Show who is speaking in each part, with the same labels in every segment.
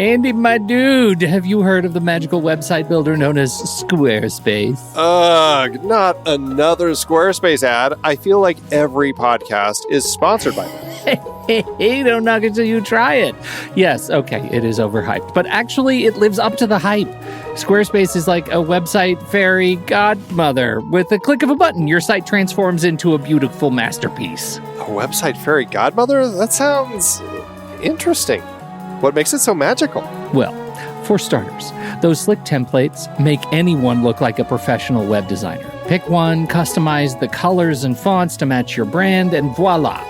Speaker 1: Andy, my dude, have you heard of the magical website builder known as Squarespace?
Speaker 2: Ugh, not another Squarespace ad. I feel like every podcast is sponsored by them.
Speaker 1: Hey, don't knock it till you try it. Yes, okay, it is overhyped, but actually it lives up to the hype. Squarespace is like a website fairy godmother. With a click of a button, your site transforms into a beautiful masterpiece.
Speaker 2: A website fairy godmother? That sounds interesting. What makes it so magical?
Speaker 1: Well, for starters, those slick templates make anyone look like a professional web designer. Pick one, customize the colors and fonts to match your brand, and voila.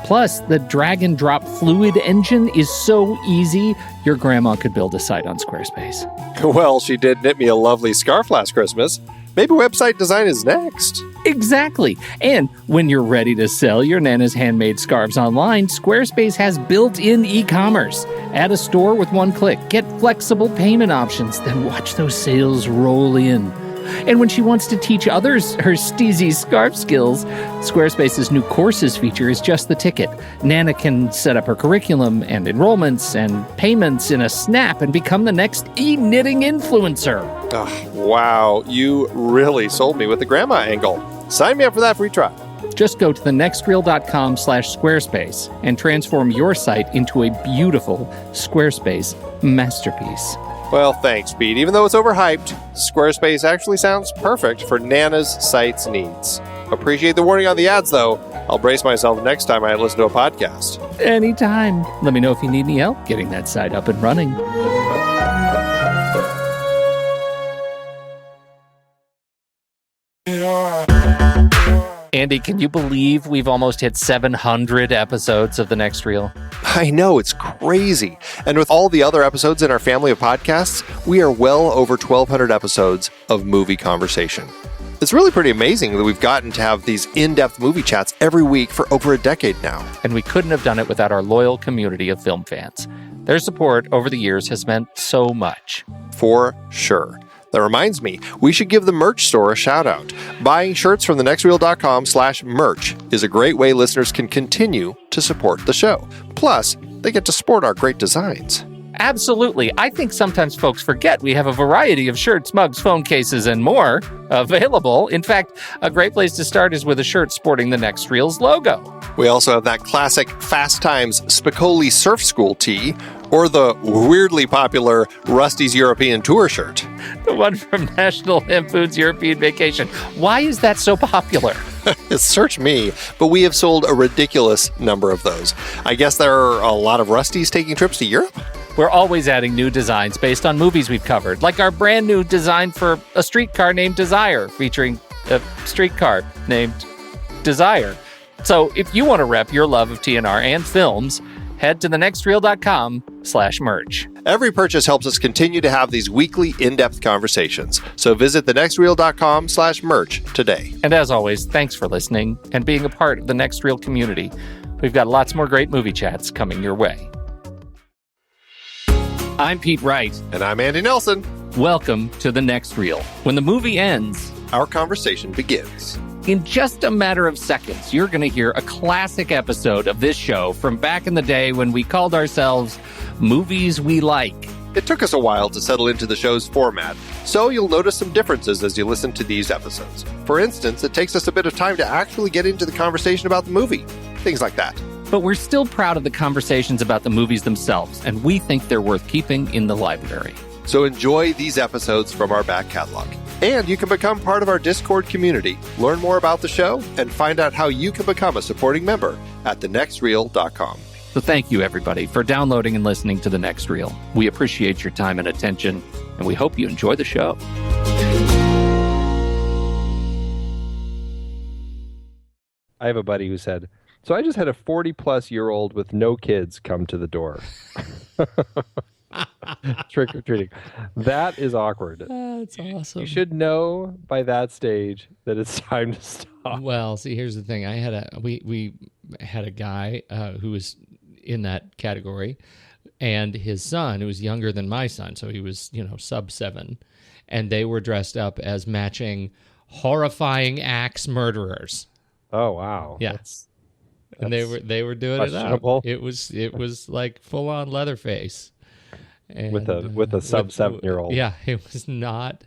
Speaker 1: Plus, the drag and drop fluid engine is so easy, your grandma could build a site on Squarespace.
Speaker 2: Well, she did knit me a lovely scarf last Christmas. Maybe website design is next.
Speaker 1: Exactly. And when you're ready to sell your Nana's handmade scarves online, Squarespace has built-in e-commerce. Add a store with one click. Get flexible payment options. Then watch those sales roll in. And when she wants to teach others her steezy scarf skills, Squarespace's new courses feature is just the ticket. Nana can set up her curriculum and enrollments and payments in a snap and become the next e-knitting influencer.
Speaker 2: Oh, wow, you really sold me with the grandma angle. Sign me up for that free trial.
Speaker 1: Just go to thenextreel.com/Squarespace and transform your site into a beautiful Squarespace masterpiece.
Speaker 2: Well, thanks, Pete. Even though it's overhyped, Squarespace actually sounds perfect for Nana's site's needs. Appreciate the warning on the ads, though. I'll brace myself next time I listen to a podcast.
Speaker 1: Anytime. Let me know if you need any help getting that site up and running. Andy, can you believe we've almost hit 700 episodes of The Next Reel?
Speaker 2: I know, it's crazy. And with all the other episodes in our family of podcasts, we are well over 1,200 episodes of movie conversation. It's really pretty amazing that we've gotten to have these in-depth movie chats every week for over a decade now.
Speaker 1: And we couldn't have done it without our loyal community of film fans. Their support over the years has meant so much.
Speaker 2: For sure. That reminds me, we should give the merch store a shout out. Buying shirts from thenextreel.com/merch is a great way listeners can continue to support the show. Plus, they get to sport our great designs.
Speaker 1: Absolutely. I think sometimes folks forget we have a variety of shirts, mugs, phone cases, and more available. In fact, a great place to start is with a shirt sporting the Next Reel's logo.
Speaker 2: We also have that classic Fast Times Spicoli Surf School tee, or the weirdly popular Rusty's European Tour shirt.
Speaker 1: The one from National Lampoon's European Vacation. Why is that so popular?
Speaker 2: Search me, but we have sold a ridiculous number of those. I guess there are a lot of Rustys taking trips to Europe?
Speaker 1: We're always adding new designs based on movies we've covered, like our brand new design for a streetcar named Desire, featuring a streetcar named Desire. So if you want to rep your love of TNR and films, head to thenextreel.com/merch.
Speaker 2: Every purchase helps us continue to have these weekly in-depth conversations. So visit thenextreel.com/merch today.
Speaker 1: And as always, thanks for listening and being a part of the Next Reel community. We've got lots more great movie chats coming your way. I'm Pete Wright.
Speaker 2: And I'm Andy Nelson.
Speaker 1: Welcome to The Next Reel. When the movie ends,
Speaker 2: our conversation begins.
Speaker 1: In just a matter of seconds, you're going to hear a classic episode of this show from back in the day when we called ourselves Movies We Like.
Speaker 2: It took us a while to settle into the show's format, so you'll notice some differences as you listen to these episodes. For instance, it takes us a bit of time to actually get into the conversation about the movie. Things like that.
Speaker 1: But we're still proud of the conversations about the movies themselves, and we think they're worth keeping in the library.
Speaker 2: So enjoy these episodes from our back catalog. And you can become part of our Discord community, learn more about the show, and find out how you can become a supporting member at thenextreel.com.
Speaker 1: So thank you, everybody, for downloading and listening to The Next Reel. We appreciate your time and attention, and we hope you enjoy the show.
Speaker 3: I have a buddy who said, so I just had a 40-plus-year-old with no kids come to the door. Trick or treating. That is awkward.
Speaker 4: That's awesome.
Speaker 3: You should know by that stage that it's time to stop.
Speaker 4: Well, see, here's the thing. We had a guy who was in that category, and his son, who was younger than my son, so he was, sub 7, and they were dressed up as matching horrifying axe murderers.
Speaker 3: Oh wow.
Speaker 4: Yeah. And they were doing it up. It was like full on Leatherface. And,
Speaker 3: with a sub 7-year-old.
Speaker 4: Yeah, it was not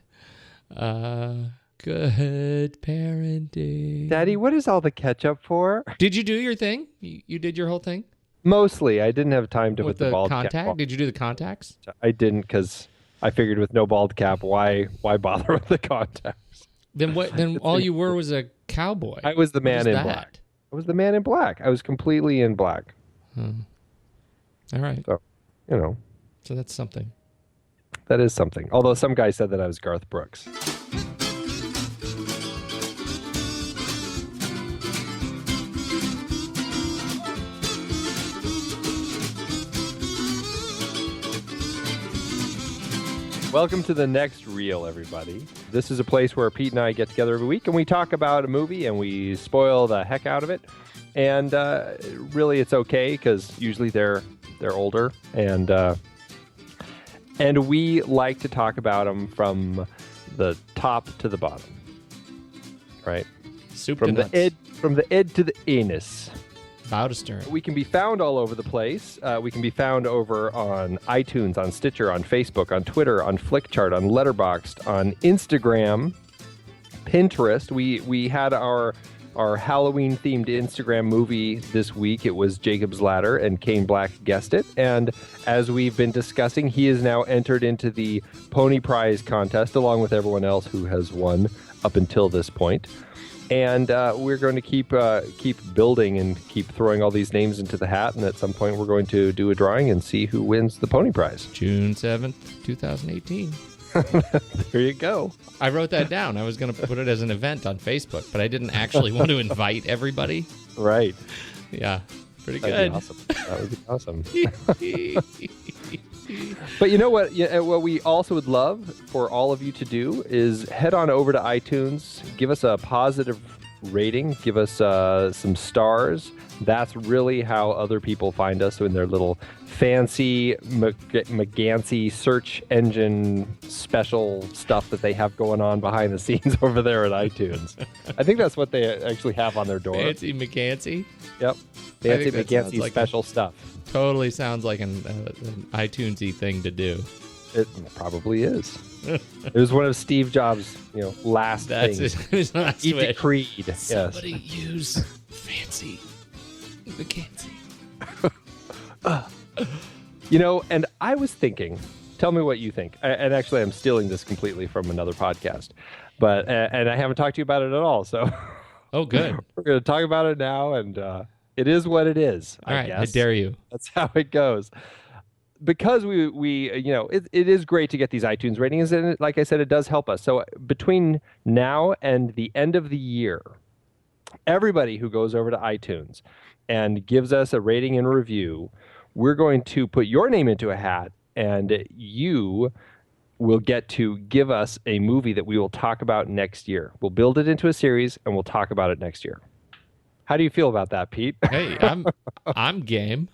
Speaker 4: good parenting.
Speaker 3: Daddy, what is all the ketchup for?
Speaker 4: Did you do your thing? You did your whole thing?
Speaker 3: Mostly. I didn't have time to
Speaker 4: With
Speaker 3: put the
Speaker 4: the
Speaker 3: bald
Speaker 4: contact?
Speaker 3: cap on.
Speaker 4: Did you do the contacts?
Speaker 3: I didn't because I figured with no bald cap, why bother with the contacts?
Speaker 4: Then what? Then all you were was a cowboy.
Speaker 3: I was the
Speaker 4: What
Speaker 3: man
Speaker 4: is
Speaker 3: in
Speaker 4: that?
Speaker 3: black. I was the man in black. I was completely in black.
Speaker 4: All right.
Speaker 3: So, you know,
Speaker 4: So that's something.
Speaker 3: that is something. Although some guy said that I was Garth Brooks. Welcome to the next reel, everybody. This is a place where Pete and I get together every week and we talk about a movie and we spoil the heck out of it. And really, it's okay because usually they're older and we like to talk about them from the top to the bottom, right?
Speaker 4: Soup
Speaker 3: From
Speaker 4: to
Speaker 3: the ed to the anus.
Speaker 4: Bow to stern.
Speaker 3: We can be found all over the place. We can be found over on iTunes, on Stitcher, on Facebook, on Twitter, on Flickchart, on Letterboxd, on Instagram, Pinterest. We had our Halloween-themed Instagram movie this week. It was Jacob's Ladder, and Kane Black guessed it. And as we've been discussing, he has now entered into the Pony Prize contest, along with everyone else who has won up until this point. And we're going to keep building and keep throwing all these names into the hat. And at some point, we're going to do a drawing and see who wins the Pony Prize.
Speaker 4: June 7th, 2018.
Speaker 3: There you go.
Speaker 4: I wrote that down. I was going to put it as an event on Facebook, but I didn't actually want to invite everybody.
Speaker 3: Right.
Speaker 4: Yeah, pretty
Speaker 3: That'd
Speaker 4: good.
Speaker 3: be awesome. That would be awesome. But you know what? What we also would love for all of you to do is head on over to iTunes, give us a positive rating, give us some stars. That's really how other people find us in their little fancy McGancy search engine special stuff that they have going on behind the scenes over there at iTunes. I think that's what they actually have on their door.
Speaker 4: Fancy McGancy.
Speaker 3: Yep.
Speaker 4: I
Speaker 3: Fancy
Speaker 4: think that sounds
Speaker 3: McGancy
Speaker 4: like
Speaker 3: special stuff.
Speaker 4: Totally sounds like an iTunes-y thing to do.
Speaker 3: It probably is. It was one of Steve Jobs' last
Speaker 4: That's
Speaker 3: things.
Speaker 4: his last
Speaker 3: He
Speaker 4: wish.
Speaker 3: decreed. Yes.
Speaker 4: Somebody use fancy McGancy.
Speaker 3: And I was thinking, tell me what you think. And actually, I'm stealing this completely from another podcast, but and I haven't talked to you about it at all. So,
Speaker 4: Oh, good.
Speaker 3: we're going to talk about it now, and it is what it is.
Speaker 4: All right,
Speaker 3: guess.
Speaker 4: I dare you.
Speaker 3: That's how it goes. Because we it is great to get these iTunes ratings, and like I said, it does help us. So between now and the end of the year, everybody who goes over to iTunes and gives us a rating and review, we're going to put your name into a hat, and you will get to give us a movie that we will talk about next year. We'll build it into a series, and we'll talk about it next year. How do you feel about that, Pete?
Speaker 4: Hey, I'm game.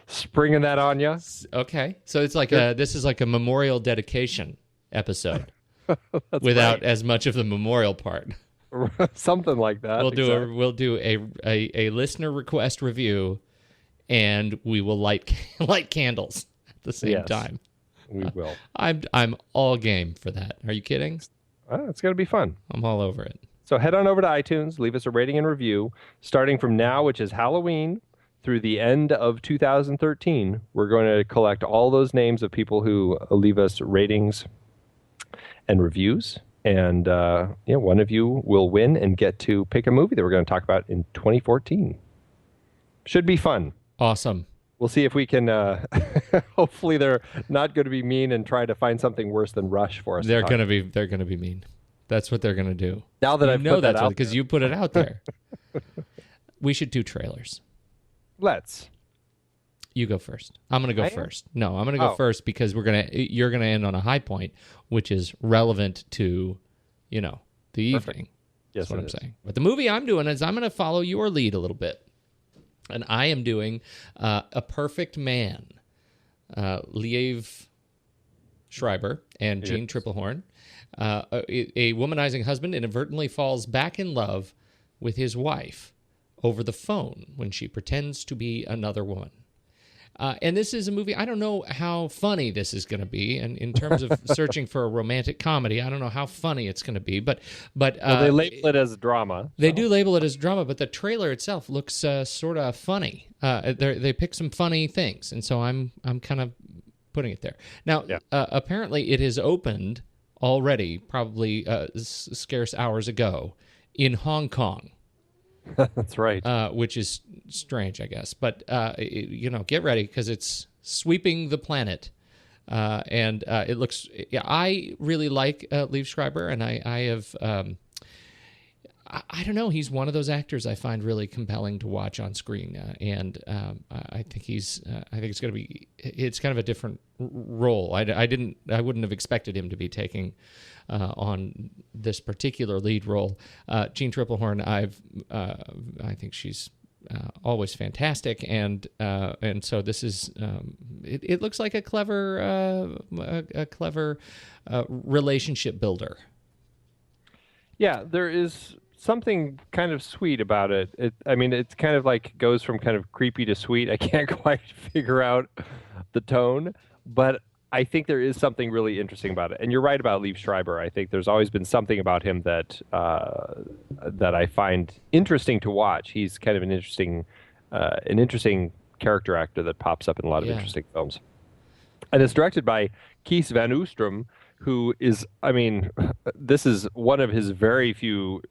Speaker 3: Springing that on you?
Speaker 4: Okay, so it's like this is like a memorial dedication episode without
Speaker 3: right.
Speaker 4: as much of the memorial part.
Speaker 3: Something like that.
Speaker 4: We'll do a listener request review, and we will light candles at the same time.
Speaker 3: We will.
Speaker 4: I'm all game for that. Are you kidding?
Speaker 3: It's going to be fun.
Speaker 4: I'm all over it.
Speaker 3: So head on over to iTunes, leave us a rating and review. Starting from now, which is Halloween, through the end of 2013, we're going to collect all those names of people who leave us ratings and reviews. And one of you will win and get to pick a movie that we're going to talk about in 2014. Should be fun.
Speaker 4: Awesome.
Speaker 3: We'll see if we can. Hopefully, they're not going to be mean and try to find something worse than Rush for us.
Speaker 4: They're going to be mean. That's what they're going to do.
Speaker 3: Now that I've put that out,
Speaker 4: because you put it out there. We should do trailers.
Speaker 3: Let's.
Speaker 4: You go first. I'm going to go first. No, I'm going to go first because you're going to end on a high point, which is relevant to, the evening.
Speaker 3: Yes,
Speaker 4: That's what I'm saying. But the movie I'm doing is I'm going to follow your lead a little bit. And I am doing A Perfect Man. Liev Schreiber and Jean Triplehorn. A womanizing husband inadvertently falls back in love with his wife over the phone when she pretends to be another woman. And this is a movie, I don't know how funny this is going to be. And in terms of searching for a romantic comedy, I don't know how funny it's going to be. But
Speaker 3: they label it as drama.
Speaker 4: They do label it as drama, but the trailer itself looks sort of funny. They pick some funny things, and so I'm kind of putting it there. Now, apparently it is opened already, probably scarce hours ago, in Hong Kong.
Speaker 3: That's right.
Speaker 4: Which is strange, I guess. But, get ready because it's sweeping the planet. And it looks... I really like Liev Schreiber, and I have... I don't know. He's one of those actors I find really compelling to watch on screen, and I think he's. I think it's going to be. It's kind of a different role. I wouldn't have expected him to be taking on this particular lead role. Jean Triplehorn. I think she's always fantastic, and so this is. It looks like a clever relationship builder.
Speaker 3: Yeah, there is something kind of sweet about it. It's kind of like goes from kind of creepy to sweet. I can't quite figure out the tone, but I think there is something really interesting about it. And you're right about Liev Schreiber. I think there's always been something about him that I find interesting to watch. He's kind of an interesting character actor that pops up in a lot of interesting films. And it's directed by Kees van Oostrum, who is, this is one of his very few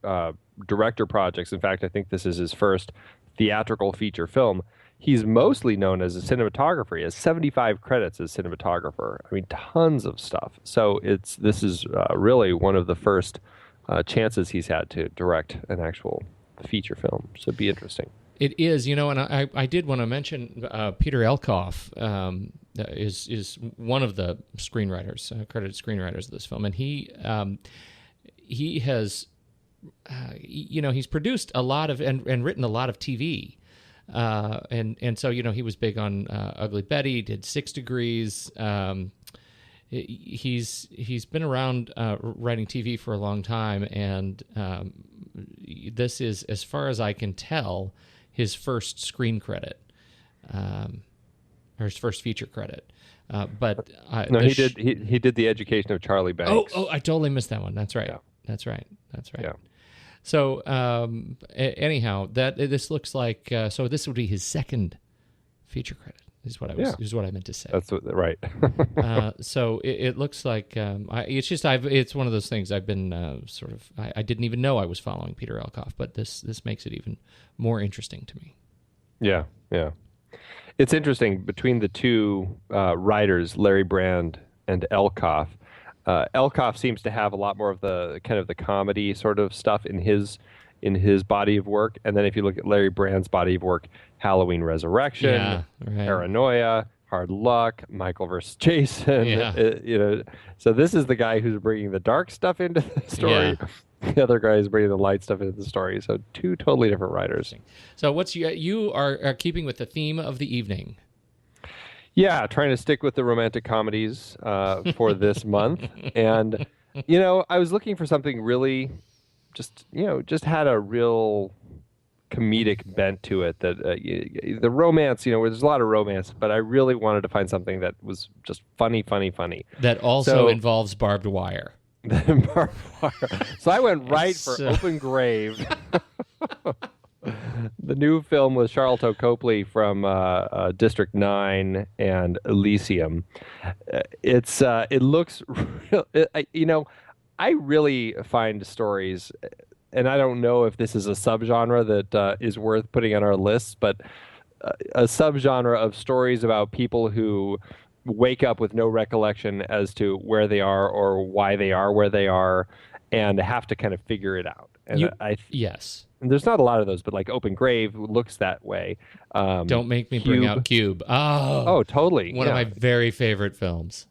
Speaker 3: director projects. In fact, I think this is his first theatrical feature film. He's mostly known as a cinematographer. He has 75 credits as cinematographer. Tons of stuff. So this is really one of the first chances he's had to direct an actual feature film. So it'd be interesting.
Speaker 4: It is, and I did want to mention Peter Elkoff is one of the screenwriters, credited screenwriters of this film, and he has, he's produced a lot of and written a lot of TV, and so he was big on Ugly Betty, did 6 Degrees. He's been around writing TV for a long time, and this is, as far as I can tell, his first screen credit, or his first feature credit. But he did The Education of Charlie Banks. Oh, I totally missed that one. That's right. Yeah. That's right. Yeah. So anyhow, this looks like so this would be his second feature credit. Is what I meant to say.
Speaker 3: That's right.
Speaker 4: So it looks like it's one of those things I've been I didn't even know I was following Peter Elkoff, but this makes it even more interesting to me.
Speaker 3: Yeah. It's interesting between the two writers, Larry Brand and Elkoff. Elkoff seems to have a lot more of the kind of the comedy sort of stuff in his body of work, and then if you look at Larry Brand's body of work, Halloween Resurrection, Paranoia, Hard Luck, Michael vs. Jason. So this is the guy who's bringing the dark stuff into the story. Yeah. The other guy is bringing the light stuff into the story. So two totally different writers.
Speaker 4: So you are keeping with the theme of the evening.
Speaker 3: Yeah, trying to stick with the romantic comedies for this month. And, I was looking for something really just had a real comedic bent to it. That the romance, where there's a lot of romance, but I really wanted to find something that was just funny.
Speaker 4: That also involves barbed wire.
Speaker 3: So I went right for Open Grave. The new film with Charlton Copley from District 9 and Elysium. It looks real. I really find stories, and I don't know if this is a subgenre that is worth putting on our lists, but a subgenre of stories about people who wake up with no recollection as to where they are or why they are where they are, and have to kind of figure it out. And
Speaker 4: yes.
Speaker 3: And there's not a lot of those, but like Open Grave looks that way.
Speaker 4: Don't make me bring out Cube.
Speaker 3: Oh, totally.
Speaker 4: One of my very favorite films.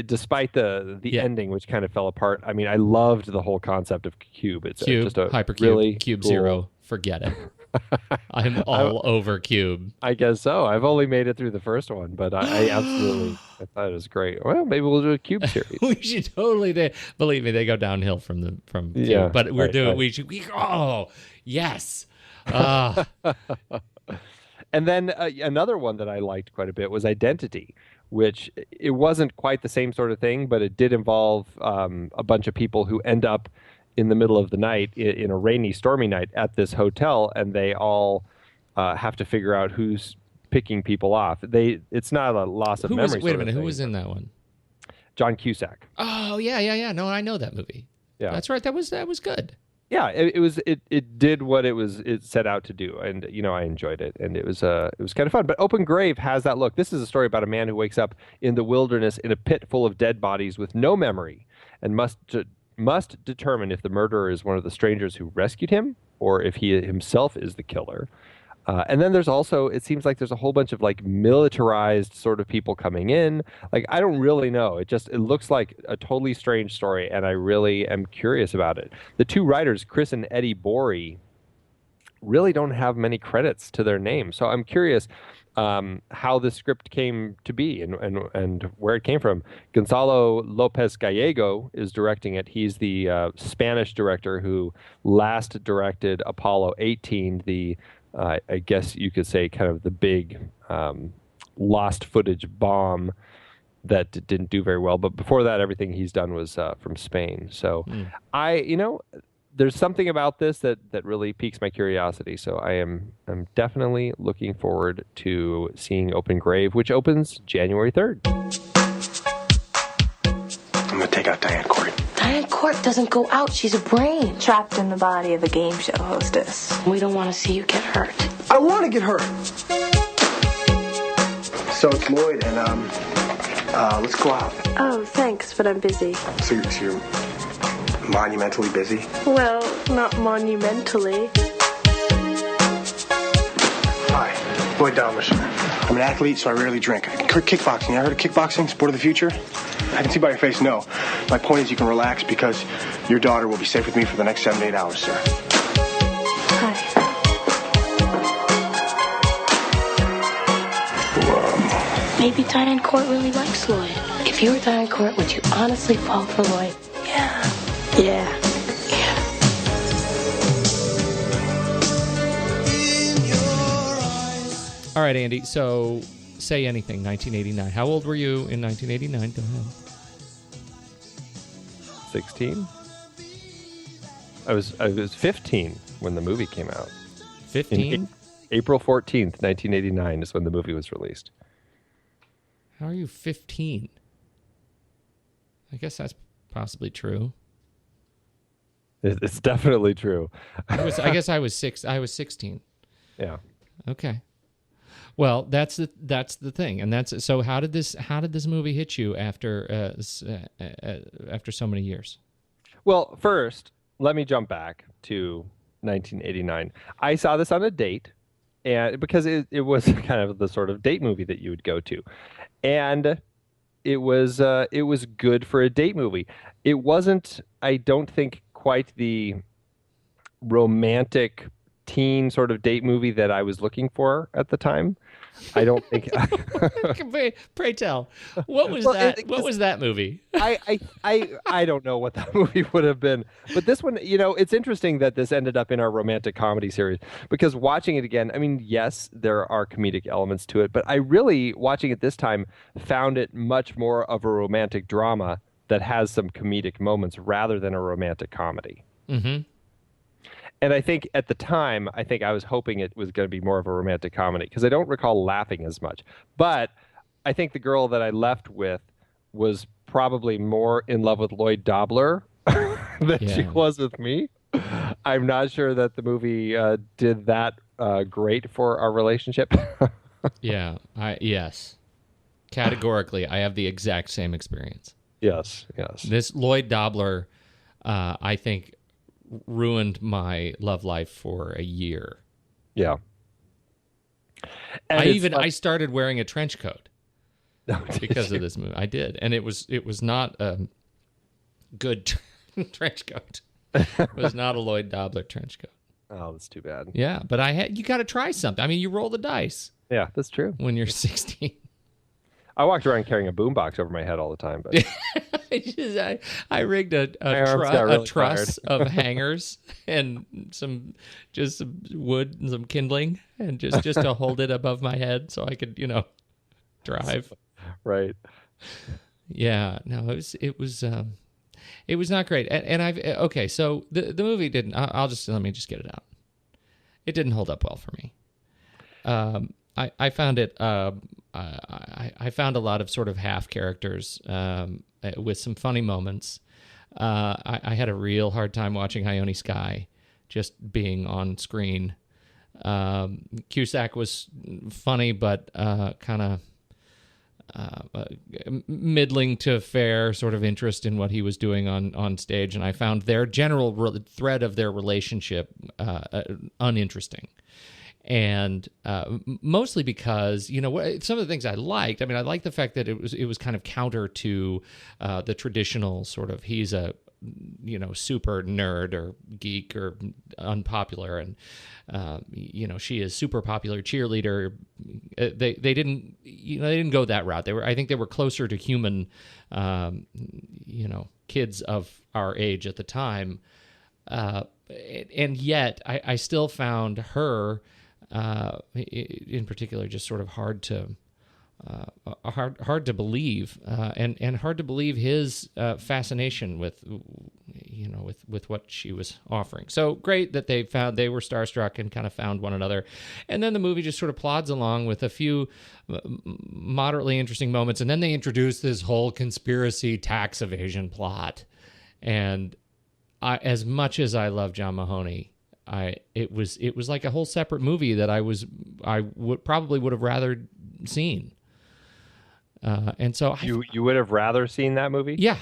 Speaker 3: Despite the ending, which kind of fell apart. I loved the whole concept of Cube. It's just a
Speaker 4: Hypercube,
Speaker 3: really
Speaker 4: Cube
Speaker 3: cool...
Speaker 4: Zero. Forget it. I'm all over Cube.
Speaker 3: I guess so. I've only made it through the first one, but I absolutely I thought it was great. Well, maybe we'll do a Cube series.
Speaker 4: We should totally do. Believe me, they go downhill from Cube.
Speaker 3: Yeah,
Speaker 4: but we're doing. Right. We should. Oh yes.
Speaker 3: And then another one that I liked quite a bit was Identity, which it wasn't quite the same sort of thing, but it did involve a bunch of people who end up in the middle of the night in a rainy, stormy night at this hotel, and they all have to figure out who's picking people off. It's not a loss of memory.
Speaker 4: Wait a minute, who was in that one?
Speaker 3: John Cusack.
Speaker 4: Oh yeah. No, I know that movie.
Speaker 3: Yeah,
Speaker 4: that's right. That was good.
Speaker 3: Yeah, it did what it set out to do, and I enjoyed it, and it was kind of fun. But Open Grave has that look. This is a story about a man who wakes up in the wilderness in a pit full of dead bodies with no memory, and must determine if the murderer is one of the strangers who rescued him, or if he himself is the killer. And then there's also, it seems like there's a whole bunch of like militarized sort of people coming in. Like, I don't really know. It looks like a totally strange story, and I really am curious about it. The two writers, Chris and Eddie Borey, really don't have many credits to their name. So I'm curious how this script came to be and where it came from. Gonzalo Lopez Gallego is directing it. He's the Spanish director who last directed Apollo 18, I guess you could say kind of the big lost footage bomb that didn't do very well. But before that, everything he's done was from Spain. So there's something about this that really piques my curiosity. So I'm definitely looking forward to seeing Open Grave, which opens January 3rd.
Speaker 5: I'm going to take out Diane Court.
Speaker 6: Diane Court doesn't go out. She's a brain.
Speaker 7: Trapped in the body of a game show hostess.
Speaker 6: We don't want to see you get hurt.
Speaker 5: I want to get hurt. So it's Lloyd, and let's go out.
Speaker 7: Oh, thanks, but I'm busy.
Speaker 5: So you're monumentally busy?
Speaker 7: Well, not monumentally.
Speaker 5: Hi, Lloyd Dalmasher. I'm an athlete, so I rarely drink. Kickboxing. You ever heard of kickboxing? Sport of the future? I can see by your face, no. My point is you can relax because your daughter will be safe with me for the next 7 to 8 hours, sir.
Speaker 7: Hi.
Speaker 6: Maybe Diane Court really likes Lloyd. If you were Diane Court, would you honestly fall for Lloyd?
Speaker 7: Yeah.
Speaker 6: Yeah.
Speaker 4: All right, Andy. So, say anything. 1989. How old were you in 1989? Go ahead.
Speaker 3: 16. I was 15 when the movie came out.
Speaker 4: 15.
Speaker 3: April 14th, 1989 is when the movie was released.
Speaker 4: How are you 15? I guess that's possibly true.
Speaker 3: It's definitely true.
Speaker 4: I guess I was 16.
Speaker 3: Yeah.
Speaker 4: Okay. Well, that's the thing, and so. How did this movie hit you after so many years?
Speaker 3: Well, first, let me jump back to 1989. I saw this on a date, and because it was kind of the sort of date movie that you would go to, and it was good for a date movie. It wasn't, I don't think, quite the romantic teen sort of date movie that I was looking for at the time. I don't think.
Speaker 4: Pray tell, what was that? What was that movie?
Speaker 3: I don't know what that movie would have been, but this one, it's interesting that this ended up in our romantic comedy series because watching it again, I mean, yes, there are comedic elements to it, but I really, watching it this time, found it much more of a romantic drama that has some comedic moments rather than a romantic comedy.
Speaker 4: Mm-hmm.
Speaker 3: And I think at the time, I was hoping it was going to be more of a romantic comedy because I don't recall laughing as much. But I think the girl that I left with was probably more in love with Lloyd Dobler than she was with me. I'm not sure that the movie did that great for our relationship.
Speaker 4: Yes. Categorically, I have the exact same experience.
Speaker 3: Yes.
Speaker 4: This Lloyd Dobler, I think, ruined my love life for a year.
Speaker 3: Yeah.
Speaker 4: I started wearing a trench coat because of this movie. I did, and it was not a good trench coat. It was not a Lloyd Dobler trench coat.
Speaker 3: Oh, that's too bad.
Speaker 4: Yeah, but you got to try something. I mean, you roll the dice.
Speaker 3: Yeah, that's true.
Speaker 4: When you're 16.
Speaker 3: I walked around carrying a boombox over my head all the time, but
Speaker 4: I rigged a truss of hangers and some wood and some kindling, and just to hold it above my head so I could, drive.
Speaker 3: Right.
Speaker 4: Yeah. No, it was not great. And okay. So the movie didn't. Let me just get it out. It didn't hold up well for me. I found it. I found a lot of sort of half characters with some funny moments. I had a real hard time watching Ione Skye just being on screen. Cusack was funny, but kind of middling to fair sort of interest in what he was doing on stage, and I found their general thread of their relationship uninteresting. And mostly because, some of the things I liked. I mean, I liked the fact that it was kind of counter to the traditional sort of he's a super nerd or geek or unpopular, and she is super popular cheerleader. They didn't go that route. I think they were closer to human, kids of our age at the time, and yet I still found her. In particular, just sort of hard to believe, and hard to believe his fascination with what she was offering. So great that they were starstruck and kind of found one another, and then the movie just sort of plods along with a few moderately interesting moments, and then they introduce this whole conspiracy tax evasion plot, and as much as I love John Mahoney. It was like a whole separate movie that I would have rather seen. And so
Speaker 3: you would have rather seen that movie?
Speaker 4: Yeah.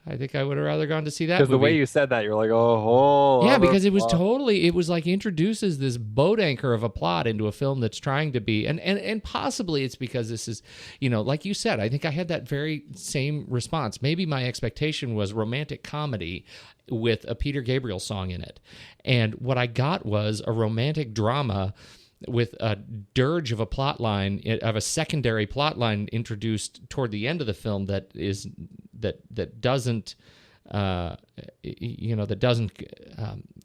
Speaker 4: I think I would have rather gone to see that movie.
Speaker 3: Because the way you said that, you're like, oh.
Speaker 4: Yeah, because it was like introduces this boat anchor of a plot into a film that's trying to be, and possibly it's because this is, like you said, I think I had that very same response. Maybe my expectation was romantic comedy with a Peter Gabriel song in it. And what I got was a romantic drama with a dirge of a secondary plot line introduced toward the end of the film that doesn't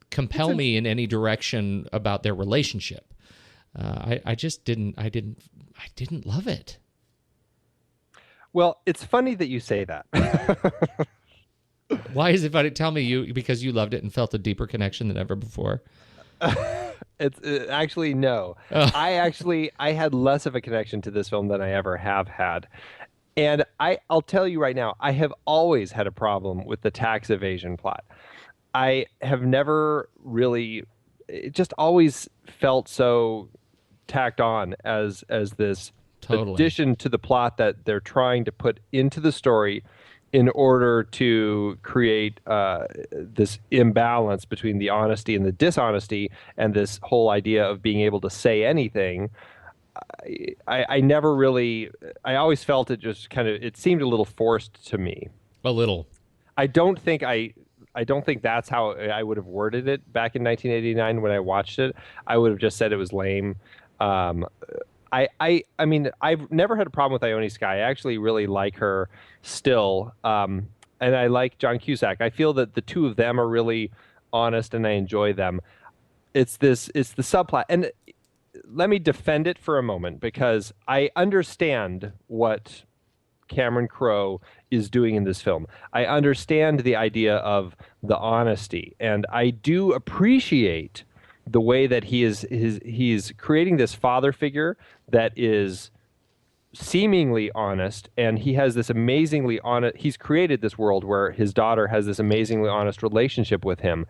Speaker 4: compel me in any direction about their relationship. I didn't love it.
Speaker 3: Well, it's funny that you say that.
Speaker 4: Why is it funny? Tell me because you loved it and felt a deeper connection than ever before.
Speaker 3: It's actually no. I had less of a connection to this film than I ever have had. And I'll tell you right now, I have always had a problem with the tax evasion plot. I have never really, it just always felt so tacked on as this addition to the plot that they're trying to put into the story in order to create this imbalance between the honesty and the dishonesty, and this whole idea of being able to say anything. I never really, I always felt it just kind of, it seemed a little forced to me.
Speaker 4: A little. I
Speaker 3: don't think that's how I would have worded it back in 1989 when I watched it. I would have just said it was lame. I mean, I've never had a problem with Ione Skye. I actually really like her still. And I like John Cusack. I feel that the two of them are really honest and I enjoy them. It's the subplot. And let me defend it for a moment because I understand what Cameron Crowe is doing in this film. I understand the idea of the honesty, and I do appreciate the way that he's creating this father figure that is seemingly honest, and he has this amazingly honest, he's created this world where his daughter has this amazingly honest relationship with him.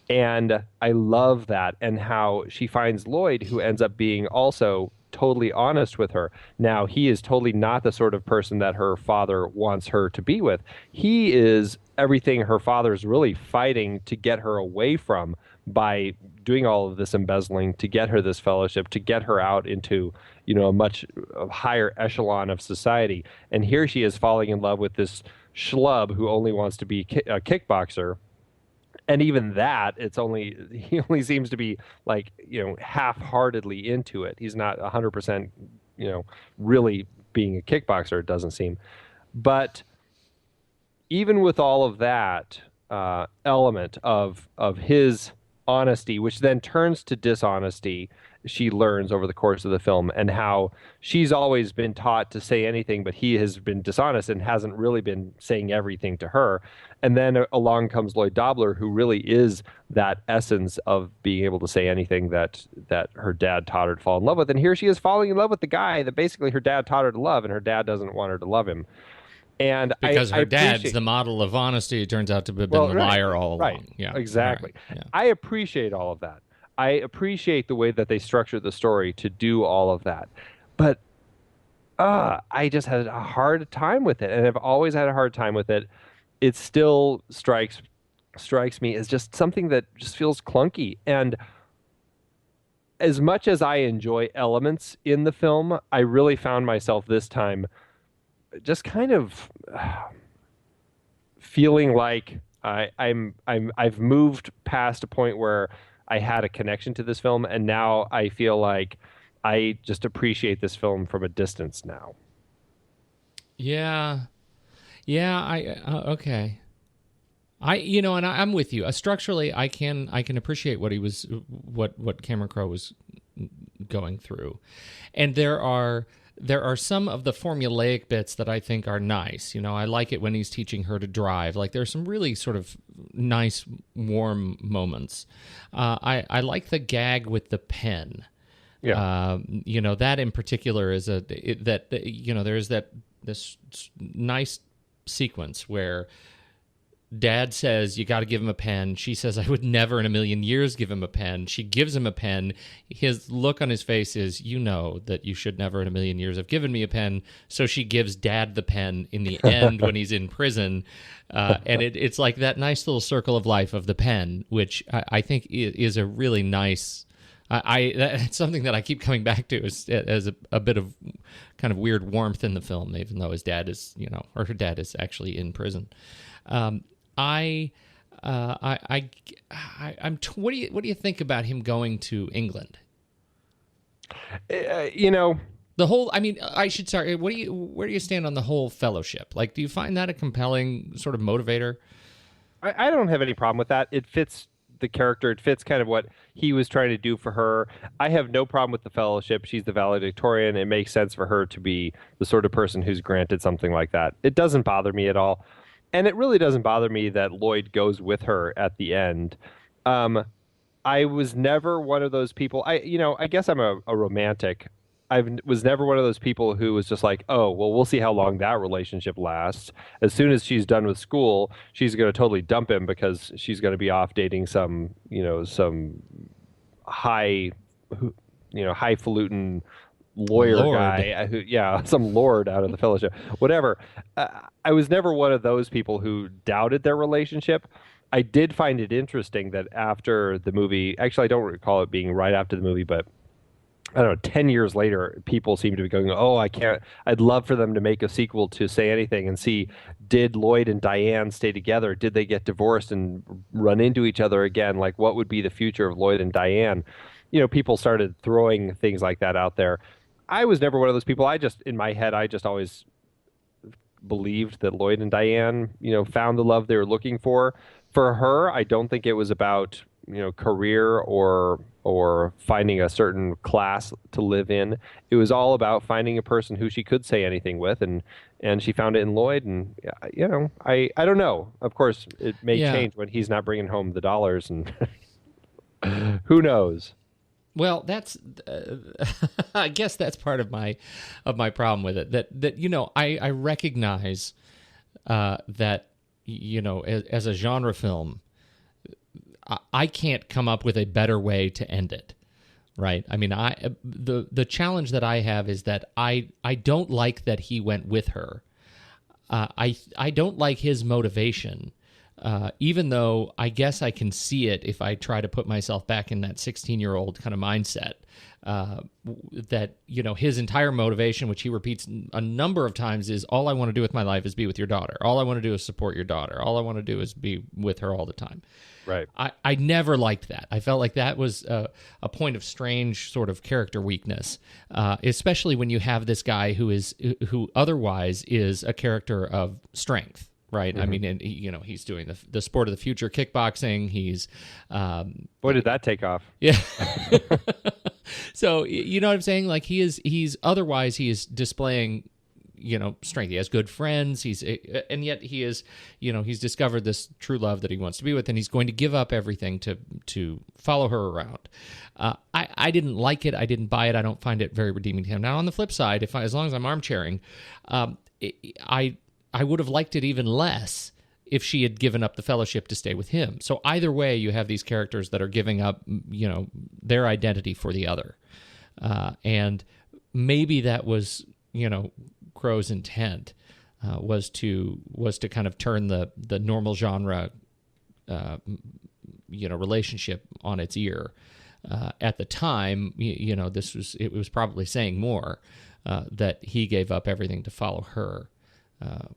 Speaker 3: And I love that, and how she finds Lloyd, who ends up being also totally honest with her. Now, he is totally not the sort of person that her father wants her to be with. He is everything her father's really fighting to get her away from by doing all of this embezzling to get her this fellowship, to get her out into, a much higher echelon of society. And here she is falling in love with this schlub who only wants to be a kickboxer. And even that, he only seems to be like, half-heartedly into it. He's not 100%, really being a kickboxer, it doesn't seem. But even with all of that element of his honesty, which then turns to dishonesty, she learns over the course of the film, and how she's always been taught to say anything, but he has been dishonest and hasn't really been saying everything to her. And then along comes Lloyd Dobler, who really is that essence of being able to say anything that her dad taught her to fall in love with. And here she is falling in love with the guy that basically her dad taught her to love, and her dad doesn't want her to love him. And
Speaker 4: because her dad's the model of honesty, it turns out to have been the liar all along.
Speaker 3: Right.
Speaker 4: Yeah,
Speaker 3: exactly.
Speaker 4: Right. Yeah.
Speaker 3: I appreciate all of that. I appreciate the way that they structured the story to do all of that. But I just had a hard time with it, and I've always had a hard time with it. It still strikes me as just something that just feels clunky. And as much as I enjoy elements in the film, I really found myself this time just kind of feeling like I've moved past a point where I had a connection to this film, and now I feel like I just appreciate this film from a distance now.
Speaker 4: Yeah. Okay. And I'm with you. Structurally, I can appreciate what Cameron Crowe was going through, and there are some of the formulaic bits that I think are nice. I like it when he's teaching her to drive. Like, there's some really sort of nice, warm moments. I like the gag with the pen.
Speaker 3: Yeah.
Speaker 4: That in particular is there's this nice sequence where Dad says, you got to give him a pen. She says, I would never in a million years give him a pen. She gives him a pen. His look on his face is, that you should never in a million years have given me a pen. So she gives Dad the pen in the end when he's in prison. And it's like that nice little circle of life of the pen, which I think is a really nice... It's something that I keep coming back to as a bit of kind of weird warmth in the film, even though his dad is, or her dad is actually in prison. What do you think about him going to England?
Speaker 3: The
Speaker 4: whole, I should start. Where do you stand on the whole fellowship? Like, do you find that a compelling sort of motivator?
Speaker 3: I don't have any problem with that. It fits the character. It fits kind of what he was trying to do for her. I have no problem with the fellowship. She's the valedictorian. It makes sense for her to be the sort of person who's granted something like that. It doesn't bother me at all. And it really doesn't bother me that Lloyd goes with her at the end. I was never one of those people. I guess I'm a romantic. I was never one of those people who was just like, oh, well, we'll see how long that relationship lasts. As soon as she's done with school, she's going to totally dump him because she's going to be off dating some highfalutin lawyer guy, some lord out of the fellowship, whatever. I was never one of those people who doubted their relationship. I did find it interesting that after the movie, actually, I don't recall it being right after the movie, but I don't know, 10 years later, people seem to be going, oh, I'd love for them to make a sequel to Say Anything and see, did Lloyd and Diane stay together? Did they get divorced and run into each other again? Like, what would be the future of Lloyd and Diane? People started throwing things like that out there. I was never one of those people. In my head, I just always believed that Lloyd and Diane, found the love they were looking for. For her, I don't think it was about, career or finding a certain class to live in. It was all about finding a person who she could say anything with, and she found it in Lloyd. And I don't know. Of course, it may change when he's not bringing home the dollars, and who knows.
Speaker 4: Well, that's I guess that's part of my problem with it. That I recognize that as a genre film, I can't come up with a better way to end it, right? The challenge that I have is that I don't like that he went with her. I don't like his motivation, even though I guess I can see it if I try to put myself back in that 16-year-old kind of mindset. That his entire motivation, which he repeats a number of times, is all I want to do with my life is be with your daughter. All I want to do is support your daughter. All I want to do is be with her all the time.
Speaker 3: Right.
Speaker 4: I never liked that. I felt like that was a point of strange sort of character weakness, especially when you have this guy who otherwise is a character of strength. right? I mean, and he's doing the sport of the future, kickboxing. He's
Speaker 3: Boy, did that take off.
Speaker 4: yeah. So you know what I'm saying? Like he's otherwise he is displaying strength. He has good friends. And yet he is, he's discovered this true love that he wants to be with, and he's going to give up everything to follow her around. I didn't like it. I didn't buy it. I don't find it very redeeming to him. Now, on the flip side, as long as I'm armchairing, I would have liked it even less if she had given up the fellowship to stay with him. So either way, you have these characters that are giving up, their identity for the other. And maybe that was, Crowe's intent was to kind of turn the normal genre, relationship on its ear. At the time, it was probably saying more that he gave up everything to follow her.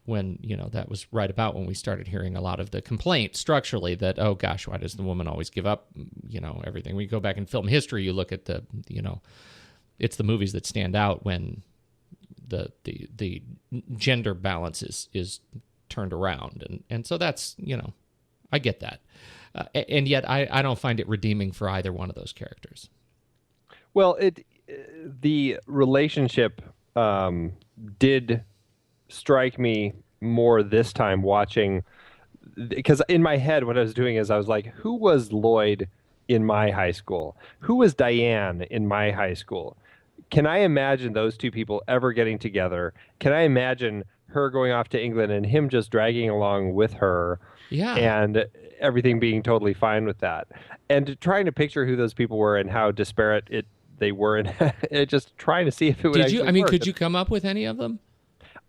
Speaker 4: When that was right about when we started hearing a lot of the complaint structurally that, oh gosh, why does the woman always give up everything? When you go back in film history, you look at it's the movies that stand out when the gender balance is turned around, and so that's I get that, and yet I don't find it redeeming for either one of those characters.
Speaker 3: Well, the relationship did strike me more this time watching, because in my head what I was doing is I was like, who was Lloyd in my high school? Who was Diane in my high school? Can I imagine those two people ever getting together? Can I imagine her going off to England and him just dragging along with her?
Speaker 4: Yeah.
Speaker 3: And everything being totally fine with that. And trying to picture who those people were and how disparate they were, and just trying to see if it would actually work.
Speaker 4: Could you come up with any of them?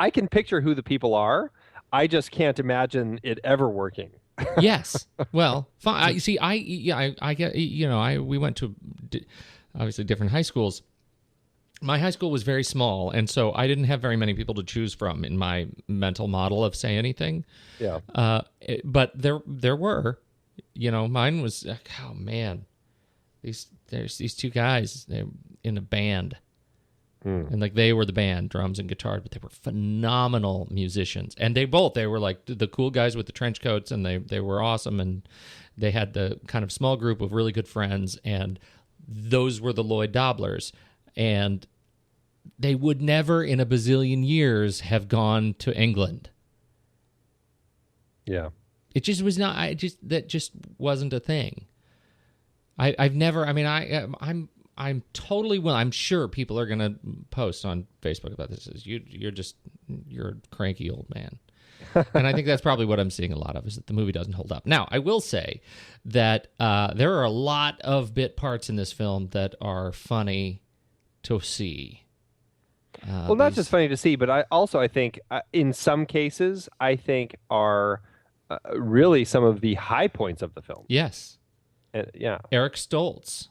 Speaker 3: I can picture who the people are. I just can't imagine it ever working.
Speaker 4: Yes. Well, fine. I get, we went to obviously different high schools. My high school was very small, and so I didn't have very many people to choose from in my mental model of say anything.
Speaker 3: Yeah.
Speaker 4: But there were, mine was, oh man, there's these two guys, they're in a band. And like they were the band, drums and guitar, but they were phenomenal musicians. And they were like the cool guys with the trench coats, and they were awesome. And they had the kind of small group of really good friends, and those were the Lloyd Dobblers. And they would never in a bazillion years have gone to England.
Speaker 3: Yeah.
Speaker 4: It just was not, that just wasn't a thing. I'm totally willing. I'm sure people are going to post on Facebook about this. You're a cranky old man. And I think that's probably what I'm seeing a lot of, is that the movie doesn't hold up. Now, I will say that there are a lot of bit parts in this film that are funny to see.
Speaker 3: Well, not just funny to see, but I think in some cases, I think are really some of the high points of the film.
Speaker 4: Yes.
Speaker 3: Yeah.
Speaker 4: Eric Stoltz.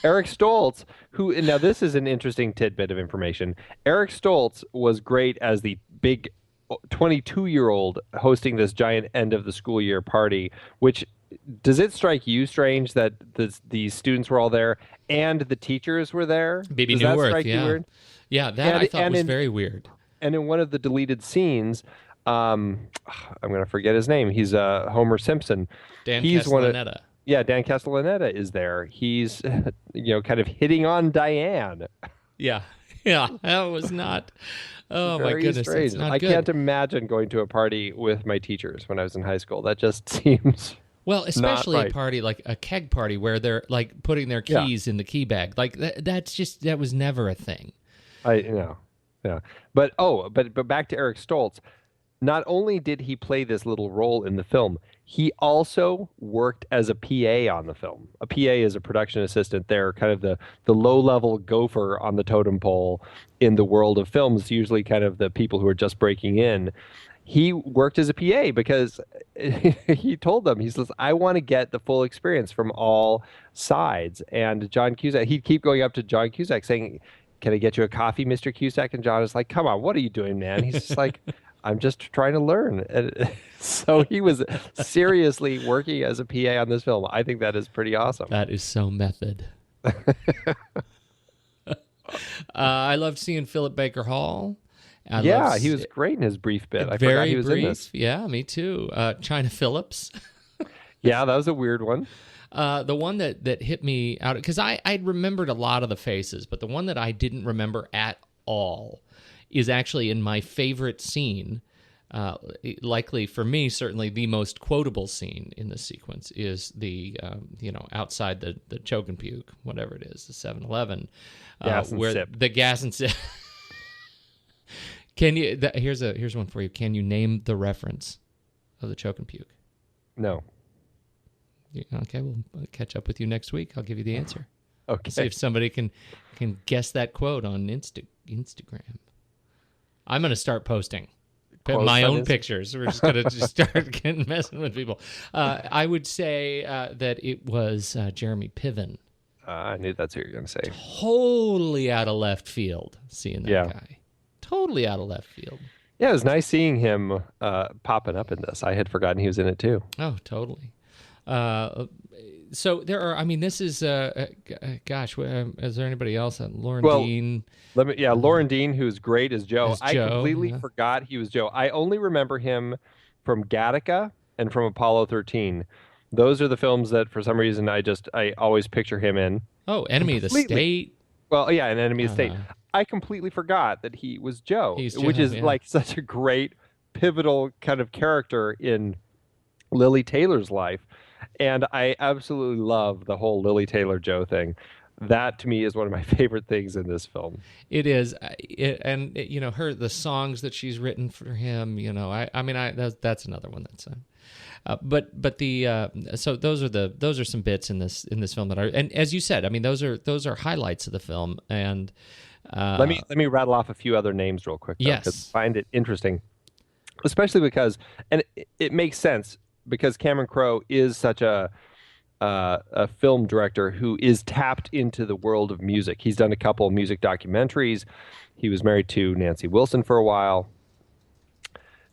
Speaker 3: Eric Stoltz, who, now this is an interesting tidbit of information. Eric Stoltz was great as the big 22-year-old hosting this giant end of the school year party, which, does it strike you strange that the students were all there and the teachers were there?
Speaker 4: Baby
Speaker 3: Does
Speaker 4: Newirth,
Speaker 3: that strike you weird?
Speaker 4: Yeah, that I thought was very weird.
Speaker 3: And in one of the deleted scenes, I'm going to forget his name. He's Homer Simpson.
Speaker 4: Dan Castellaneta.
Speaker 3: Dan Castellaneta is there. He's, kind of hitting on Diane.
Speaker 4: Yeah, that was not. Oh
Speaker 3: Very
Speaker 4: my goodness,
Speaker 3: strange.
Speaker 4: it's not
Speaker 3: I
Speaker 4: good.
Speaker 3: can't imagine going to a party with my teachers when I was in high school. That just seems.
Speaker 4: Well, especially
Speaker 3: right.
Speaker 4: a party like a keg party where they're like putting their keys in the key bag. Like that was never a thing.
Speaker 3: Yeah. But back to Eric Stoltz. Not only did he play this little role in the film, he also worked as a PA on the film. A PA is a production assistant. They're kind of the low-level gopher on the totem pole in the world of films, usually kind of the people who are just breaking in. He worked as a PA because he told them, he says, I want to get the full experience from all sides. And John Cusack, he'd keep going up to John Cusack saying, can I get you a coffee, Mr. Cusack? And John is like, come on, what are you doing, man? He's just like, I'm just trying to learn. And so he was seriously working as a PA on this film. I think that is pretty awesome.
Speaker 4: That is so method. I loved seeing Philip Baker Hall
Speaker 3: He was great in his brief bit. I forgot
Speaker 4: Very
Speaker 3: he was
Speaker 4: brief.
Speaker 3: in this.
Speaker 4: Yeah, me too. China Phillips.
Speaker 3: Yeah, that was a weird one.
Speaker 4: The one that hit me out, because I remembered a lot of the faces, but the one that I didn't remember at all is actually in my favorite scene. Likely for me, certainly the most quotable scene in the sequence is the outside the choke and puke, whatever it is, the 7-Eleven, where
Speaker 3: sip.
Speaker 4: the gas and sip. Can you? Here's one for you. Can you name the reference of the choke and puke?
Speaker 3: No.
Speaker 4: Okay, we'll catch up with you next week. I'll give you the answer.
Speaker 3: Okay.
Speaker 4: See if somebody can guess that quote on Instagram. I'm going to start posting my own pictures. We're just going to start messing with people. I would say that it was Jeremy Piven.
Speaker 3: I knew that's what you were going to say.
Speaker 4: Totally out of left field, seeing that guy. Totally out of left field.
Speaker 3: Yeah, it was nice seeing him popping up in this. I had forgotten he was in it too.
Speaker 4: Oh, totally. So there are. I mean, this is. Gosh, is there anybody else? Lauren Dean.
Speaker 3: Lauren Dean, who's great as Joe. I completely
Speaker 4: yeah.
Speaker 3: forgot he was Joe. I only remember him from Gattaca and from Apollo 13. Those are the films that, for some reason, I always picture him in.
Speaker 4: Oh, Enemy of the State.
Speaker 3: Well, yeah, and Enemy of the State. I completely forgot that he was Joe, which is like such a great pivotal kind of character in Lily Taylor's life. And I absolutely love the whole Lily Taylor Joe thing. That to me is one of my favorite things in this film.
Speaker 4: It is, the songs that she's written for him. That's another one that's. So those are some bits in this film that are, and as you said, I mean those are highlights of the film. And
Speaker 3: let me rattle off a few other names real quick.
Speaker 4: Yes,
Speaker 3: 'cause I find it interesting, especially because, and it makes sense because Cameron Crowe is such a film director who is tapped into the world of music. He's done a couple of music documentaries. He was married to Nancy Wilson for a while.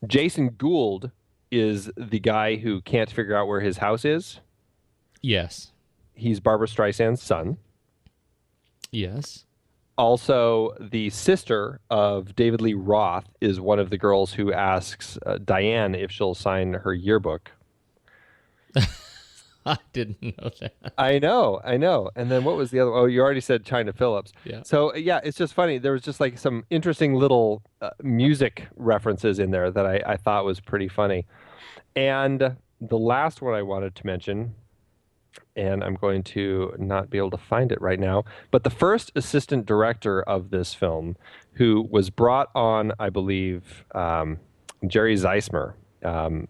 Speaker 3: Jason Gould is the guy who can't figure out where his house is.
Speaker 4: Yes.
Speaker 3: He's Barbra Streisand's son.
Speaker 4: Yes.
Speaker 3: Also, the sister of David Lee Roth is one of the girls who asks Diane if she'll sign her yearbook.
Speaker 4: I didn't know that.
Speaker 3: I know. And then what was the other? Oh, you already said China Phillips.
Speaker 4: Yeah.
Speaker 3: So, yeah, it's just funny. There was just like some interesting little music references in there that I thought was pretty funny. And the last one I wanted to mention, and I'm going to not be able to find it right now, but the first assistant director of this film, who was brought on, I believe, Jerry Zeismer.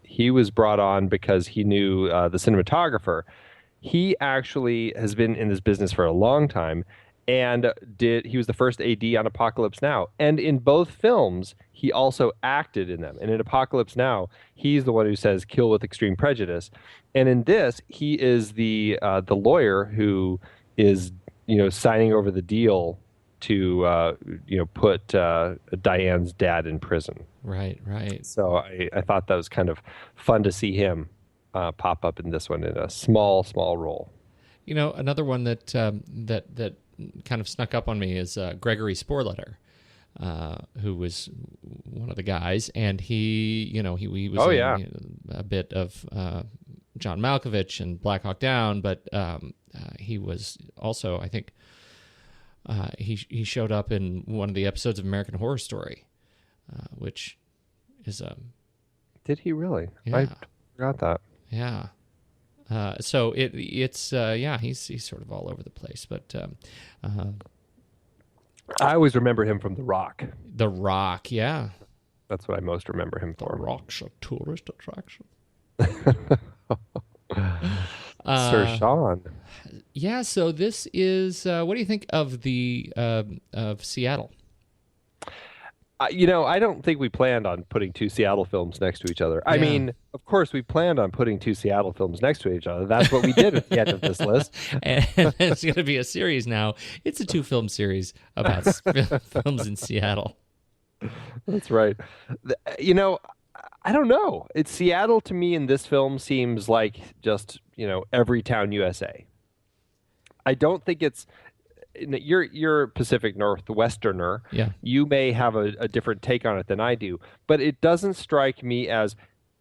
Speaker 3: He was brought on because he knew the cinematographer. He actually has been in this business for a long time, and he was the first AD on Apocalypse Now. And in both films, he also acted in them. And in Apocalypse Now, he's the one who says "kill with extreme prejudice," and in this, he is the lawyer who is signing over the deal to put Diane's dad in prison.
Speaker 4: Right.
Speaker 3: So I thought that was kind of fun to see him pop up in this one in a small role.
Speaker 4: Another one that that kind of snuck up on me is Gregory Sporletter, who was one of the guys, and he was in a bit of John Malkovich and Black Hawk Down, but he was also, I think, he showed up in one of the episodes of American Horror Story, which is
Speaker 3: Did he really?
Speaker 4: Yeah.
Speaker 3: I forgot that.
Speaker 4: Yeah. So it's he's sort of all over the place, but
Speaker 3: I always remember him from The Rock.
Speaker 4: The Rock, yeah.
Speaker 3: That's what I most remember him for.
Speaker 4: The Rock's a tourist attraction.
Speaker 3: Sir Sean.
Speaker 4: Yeah, so this is what do you think of the of Seattle?
Speaker 3: I don't think we planned on putting two Seattle films next to each other. I mean, of course, we planned on putting two Seattle films next to each other. That's what we did at the end of this list.
Speaker 4: And it's going to be a series now. It's a 2-film series about films in Seattle.
Speaker 3: That's right. I don't know. It's Seattle to me in this film seems like just, Every Town USA. I don't think it's you're Pacific Northwesterner.
Speaker 4: Yeah.
Speaker 3: You may have a different take on it than I do, but it doesn't strike me as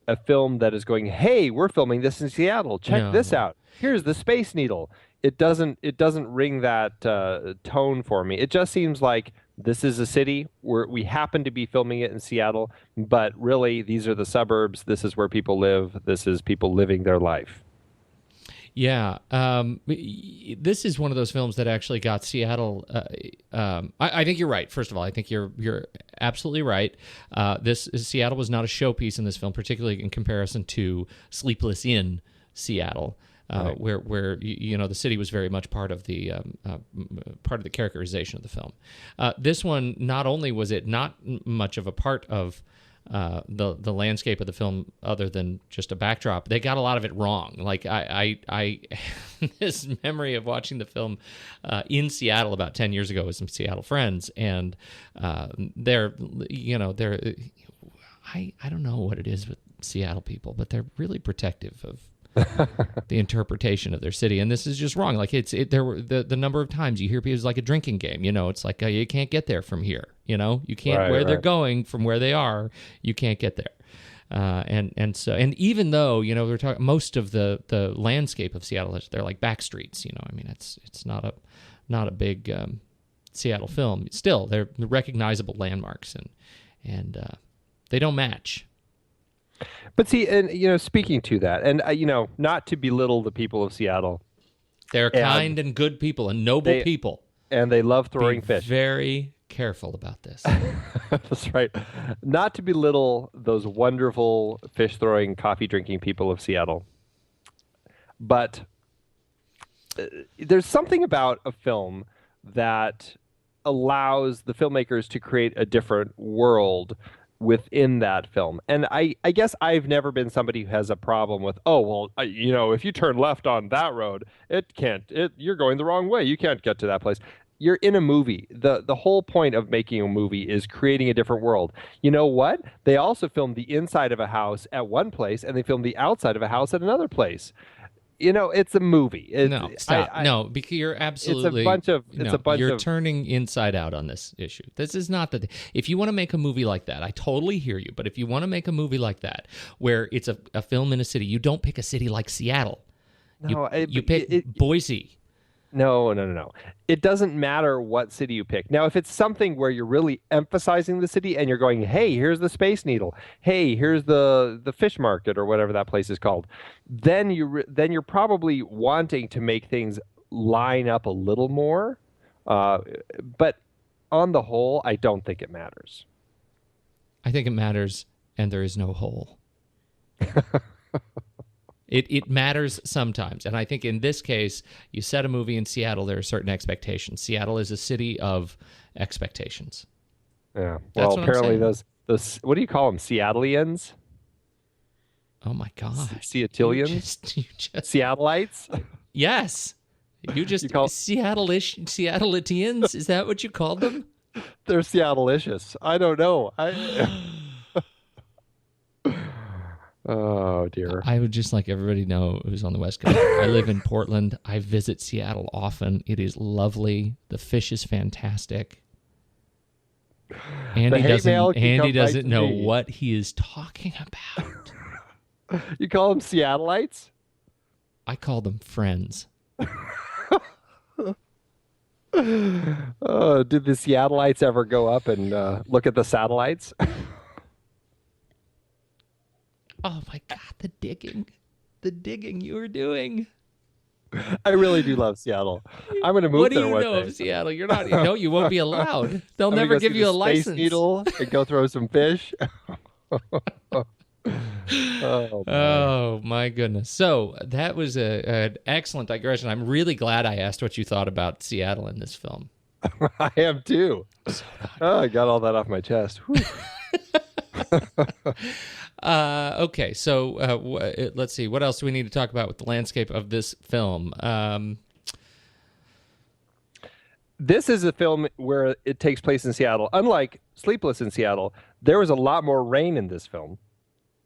Speaker 3: a film that is going, "Hey, we're filming this in Seattle. Check this out. Here's the Space Needle." It doesn't ring that tone for me. It just seems like this is a city where we happen to be filming it in Seattle, but really these are the suburbs. This is where people live. This is people living their life.
Speaker 4: Yeah, this is one of those films that actually got Seattle. I think you're right. First of all, I think you're absolutely right. Seattle was not a showpiece in this film, particularly in comparison to Sleepless in Seattle, right. where the city was very much part of the characterization of the film. This one, not only was it not much of a part of the landscape of the film other than just a backdrop, they got a lot of it wrong. Like I this memory of watching the film in Seattle about 10 years ago with some Seattle friends, and they're I don't know what it is with Seattle people, but they're really protective of the interpretation of their city, and this is just wrong. Like there were the number of times you hear people, it's like a drinking game. It's like you can't get there from here. You can't where they're going from where they are. You can't get there. And even though we're talking most of the landscape of Seattle, they're like back streets. I mean it's not a big Seattle film. Still, they're recognizable landmarks, and they don't match.
Speaker 3: But see, and speaking to that, and not to belittle the people of Seattle,
Speaker 4: they're kind and good people and noble people,
Speaker 3: and they love throwing fish.
Speaker 4: Very careful about this.
Speaker 3: That's right. Not to belittle those wonderful fish throwing, coffee drinking people of Seattle, but there's something about a film that allows the filmmakers to create a different world within that film. And I guess I've never been somebody who has a problem with, if you turn left on that road, you're going the wrong way. You can't get to that place. You're in a movie. The whole point of making a movie is creating a different world. You know what? They also filmed the inside of a house at one place, and they filmed the outside of a house at another place. It's a movie.
Speaker 4: No, stop. No, because you're absolutely. You're turning inside out on this issue. This is not the. If you want to make a movie like that, I totally hear you. But if you want to make a movie like that, where it's a film in a city, you don't pick a city like Seattle. You pick Boise.
Speaker 3: No. It doesn't matter what city you pick. Now, if it's something where you're really emphasizing the city and you're going, hey, here's the Space Needle, hey, here's the fish market or whatever that place is called, then you're probably wanting to make things line up a little more. But on the whole, I don't think it matters.
Speaker 4: I think it matters, and there is no whole. It matters sometimes, and I think in this case, you set a movie in Seattle, there are certain expectations. Seattle is a city of expectations.
Speaker 3: Yeah. Well, apparently those what do you call them? Seattleians?
Speaker 4: Oh my God.
Speaker 3: Seattleians? You just Seattleites?
Speaker 4: Yes. You call Seattleitians? Is that what you called them?
Speaker 3: They're Seattle-licious. I don't know. Oh, dear.
Speaker 4: I would just like everybody to know who's on the West Coast. I live in Portland. I visit Seattle often. It is lovely. The fish is fantastic. Andy doesn't know what he is talking about.
Speaker 3: You call them Seattleites?
Speaker 4: I call them friends.
Speaker 3: Oh, did the Seattleites ever go up and look at the satellites?
Speaker 4: Oh my God, the digging you were doing.
Speaker 3: I really do love Seattle. I'm going to move there one day.
Speaker 4: What do you know of Seattle? You're not. No, you won't be allowed. They'll never give you a license.
Speaker 3: Space Needle and go throw some fish.
Speaker 4: Oh my goodness! So that was an excellent digression. I'm really glad I asked what you thought about Seattle in this film.
Speaker 3: I am too. I got all that off my chest.
Speaker 4: Okay, so let's see. What else do we need to talk about with the landscape of this film?
Speaker 3: This is a film where it takes place in Seattle. Unlike Sleepless in Seattle, there was a lot more rain in this film.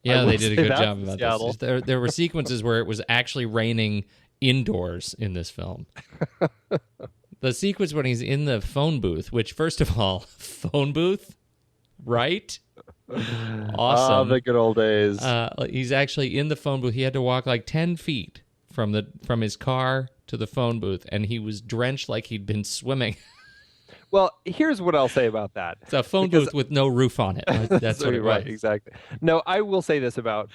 Speaker 4: Yeah, they did a good job about this. There were sequences where it was actually raining indoors in this film. The sequence when he's in the phone booth, which, first of all, phone booth, right? Awesome.
Speaker 3: The good old days.
Speaker 4: He's actually in the phone booth. He had to walk like 10 feet from his car to the phone booth, and he was drenched like he'd been swimming.
Speaker 3: Well, here's what I'll say about that.
Speaker 4: It's a phone booth with no roof on it. That's what it was.
Speaker 3: Right, exactly. No, I will say this about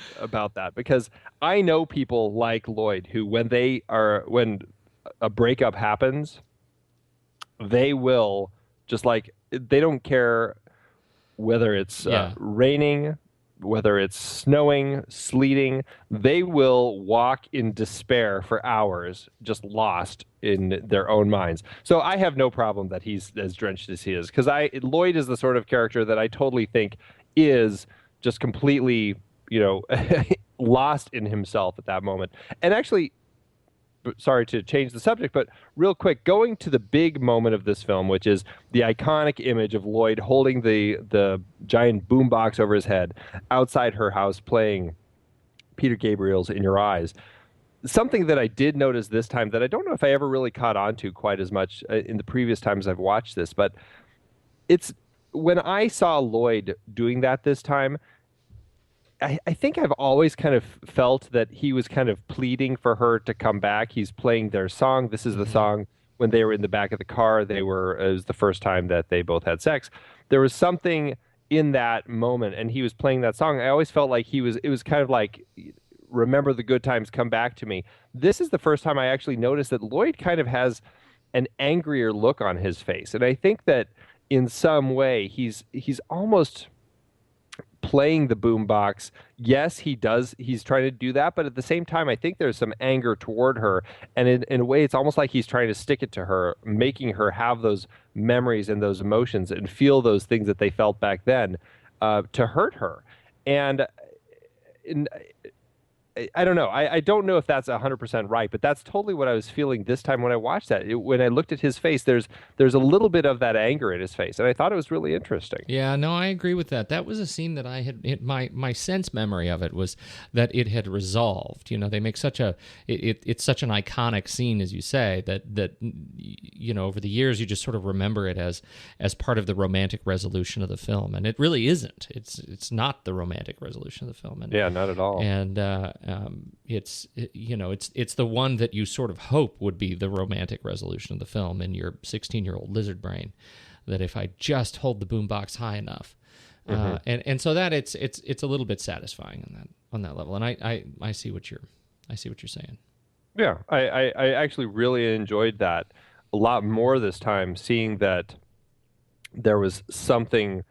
Speaker 3: that, because I know people like Lloyd who, when a breakup happens, they will just they don't care whether it's raining, whether it's snowing, sleeting, they will walk in despair for hours, just lost in their own minds. So I have no problem that he's as drenched as he is, because Lloyd is the sort of character that I totally think is just completely, lost in himself at that moment. And actually, sorry to change the subject, but real quick, going to the big moment of this film, which is the iconic image of Lloyd holding the giant boombox over his head outside her house playing Peter Gabriel's In Your Eyes. Something that I did notice this time that I don't know if I ever really caught on to quite as much in the previous times I've watched this, but it's when I saw Lloyd doing that this time, I think I've always kind of felt that he was kind of pleading for her to come back. He's playing their song. This is the song when they were in the back of the car. It was the first time that they both had sex. There was something in that moment, and he was playing that song. I always felt like it was kind of like, remember the good times, come back to me. This is the first time I actually noticed that Lloyd kind of has an angrier look on his face. And I think that in some way he's almost playing the boombox. Yes, he does. He's trying to do that, but at the same time, I think there's some anger toward her, and in a way, it's almost like he's trying to stick it to her, making her have those memories and those emotions and feel those things that they felt back then, to hurt her. And I don't know. I don't know if that's 100% right, but that's totally what I was feeling this time when I watched that. When I looked at his face, there's a little bit of that anger in his face, and I thought it was really interesting.
Speaker 4: Yeah, no, I agree with that. That was a scene that I had. My sense memory of it was that it had resolved. They make such it's such an iconic scene, as you say, that over the years you just sort of remember it as part of the romantic resolution of the film, and it really isn't. It's not the romantic resolution of the film. And,
Speaker 3: yeah, not at all.
Speaker 4: And it's the one that you sort of hope would be the romantic resolution of the film in your 16-year-old lizard brain, that if I just hold the boombox high enough, and so that it's a little bit satisfying on that level. And I see what you're saying.
Speaker 3: Yeah, I actually really enjoyed that a lot more this time, seeing that there was something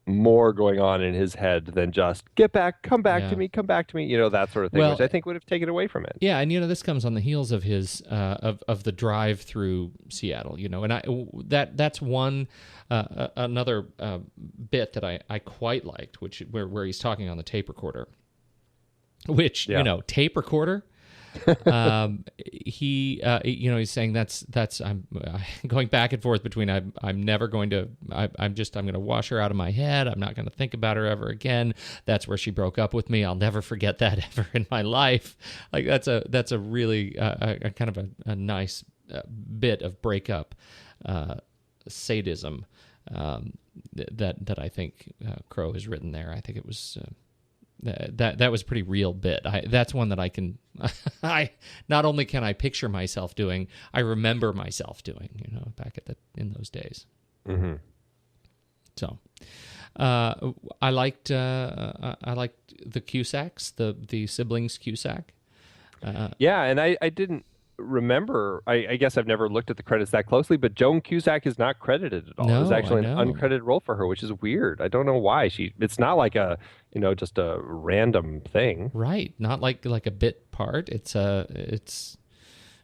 Speaker 3: more going on in his head than just come back to me, that sort of thing, which I think would have taken away from it.
Speaker 4: Yeah, and this comes on the heels of his of the drive through Seattle, and that's one another bit that I quite liked, where he's talking on the tape recorder, which tape recorder. He's saying that's I'm going back and forth between I'm going to wash her out of my head. I'm not going to think about her ever again. That's where she broke up with me. I'll never forget that ever in my life. Like that's a really a kind of a nice bit of breakup sadism that I think Crowe has written there. I think it was. That was a pretty real bit. That's one that I can. I not only can I picture myself doing, I remember myself doing. Back in those days.
Speaker 3: Mm-hmm.
Speaker 4: So, I liked the Cusacks, the siblings Cusack.
Speaker 3: Yeah, and I didn't remember. I guess I've never looked at the credits that closely, but Joan Cusack is not credited at all.
Speaker 4: No,
Speaker 3: it was actually an uncredited role for her, which is weird. I don't know why. It's not like just a random thing.
Speaker 4: Right. Not like a bit part.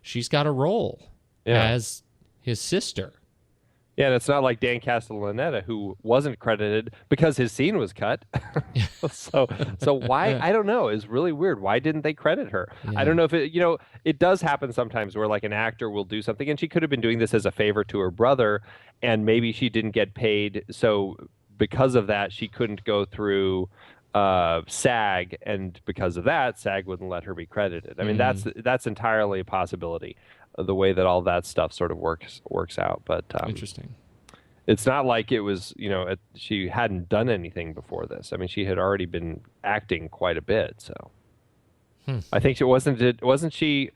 Speaker 4: She's got a role as his sister.
Speaker 3: Yeah, and it's not like Dan Castellaneta, who wasn't credited because his scene was cut. So why? I don't know. It's really weird. Why didn't they credit her?
Speaker 4: Yeah.
Speaker 3: I don't know if it does happen sometimes where like an actor will do something, and she could have been doing this as a favor to her brother, and maybe she didn't get paid, so because of that, she couldn't go through SAG, and because of that, SAG wouldn't let her be credited. I mean, that's entirely a possibility. the way that all that stuff sort of works out. But
Speaker 4: Interesting.
Speaker 3: It's not like it was, she hadn't done anything before this. I mean, she had already been acting quite a bit. So I think was she,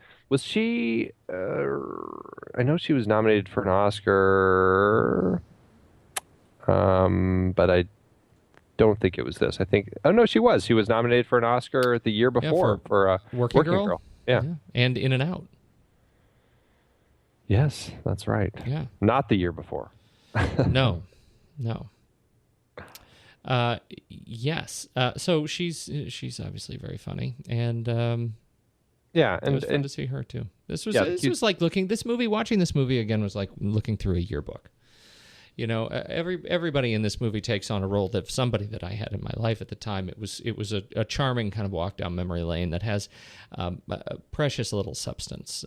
Speaker 3: I know she was nominated for an Oscar, but I don't think it was this. I think, she was nominated for an Oscar the year before for
Speaker 4: Working Girl.
Speaker 3: Yeah.
Speaker 4: And In and Out.
Speaker 3: Yes, that's right.
Speaker 4: Yeah.
Speaker 3: Not the year before.
Speaker 4: No. Yes. So she's obviously very funny, and
Speaker 3: yeah,
Speaker 4: it was fun to see her too. This was like watching this movie again was like looking through a yearbook. Everybody in this movie takes on a role that somebody that I had in my life at the time. It was a charming kind of walk down memory lane that has a precious little substance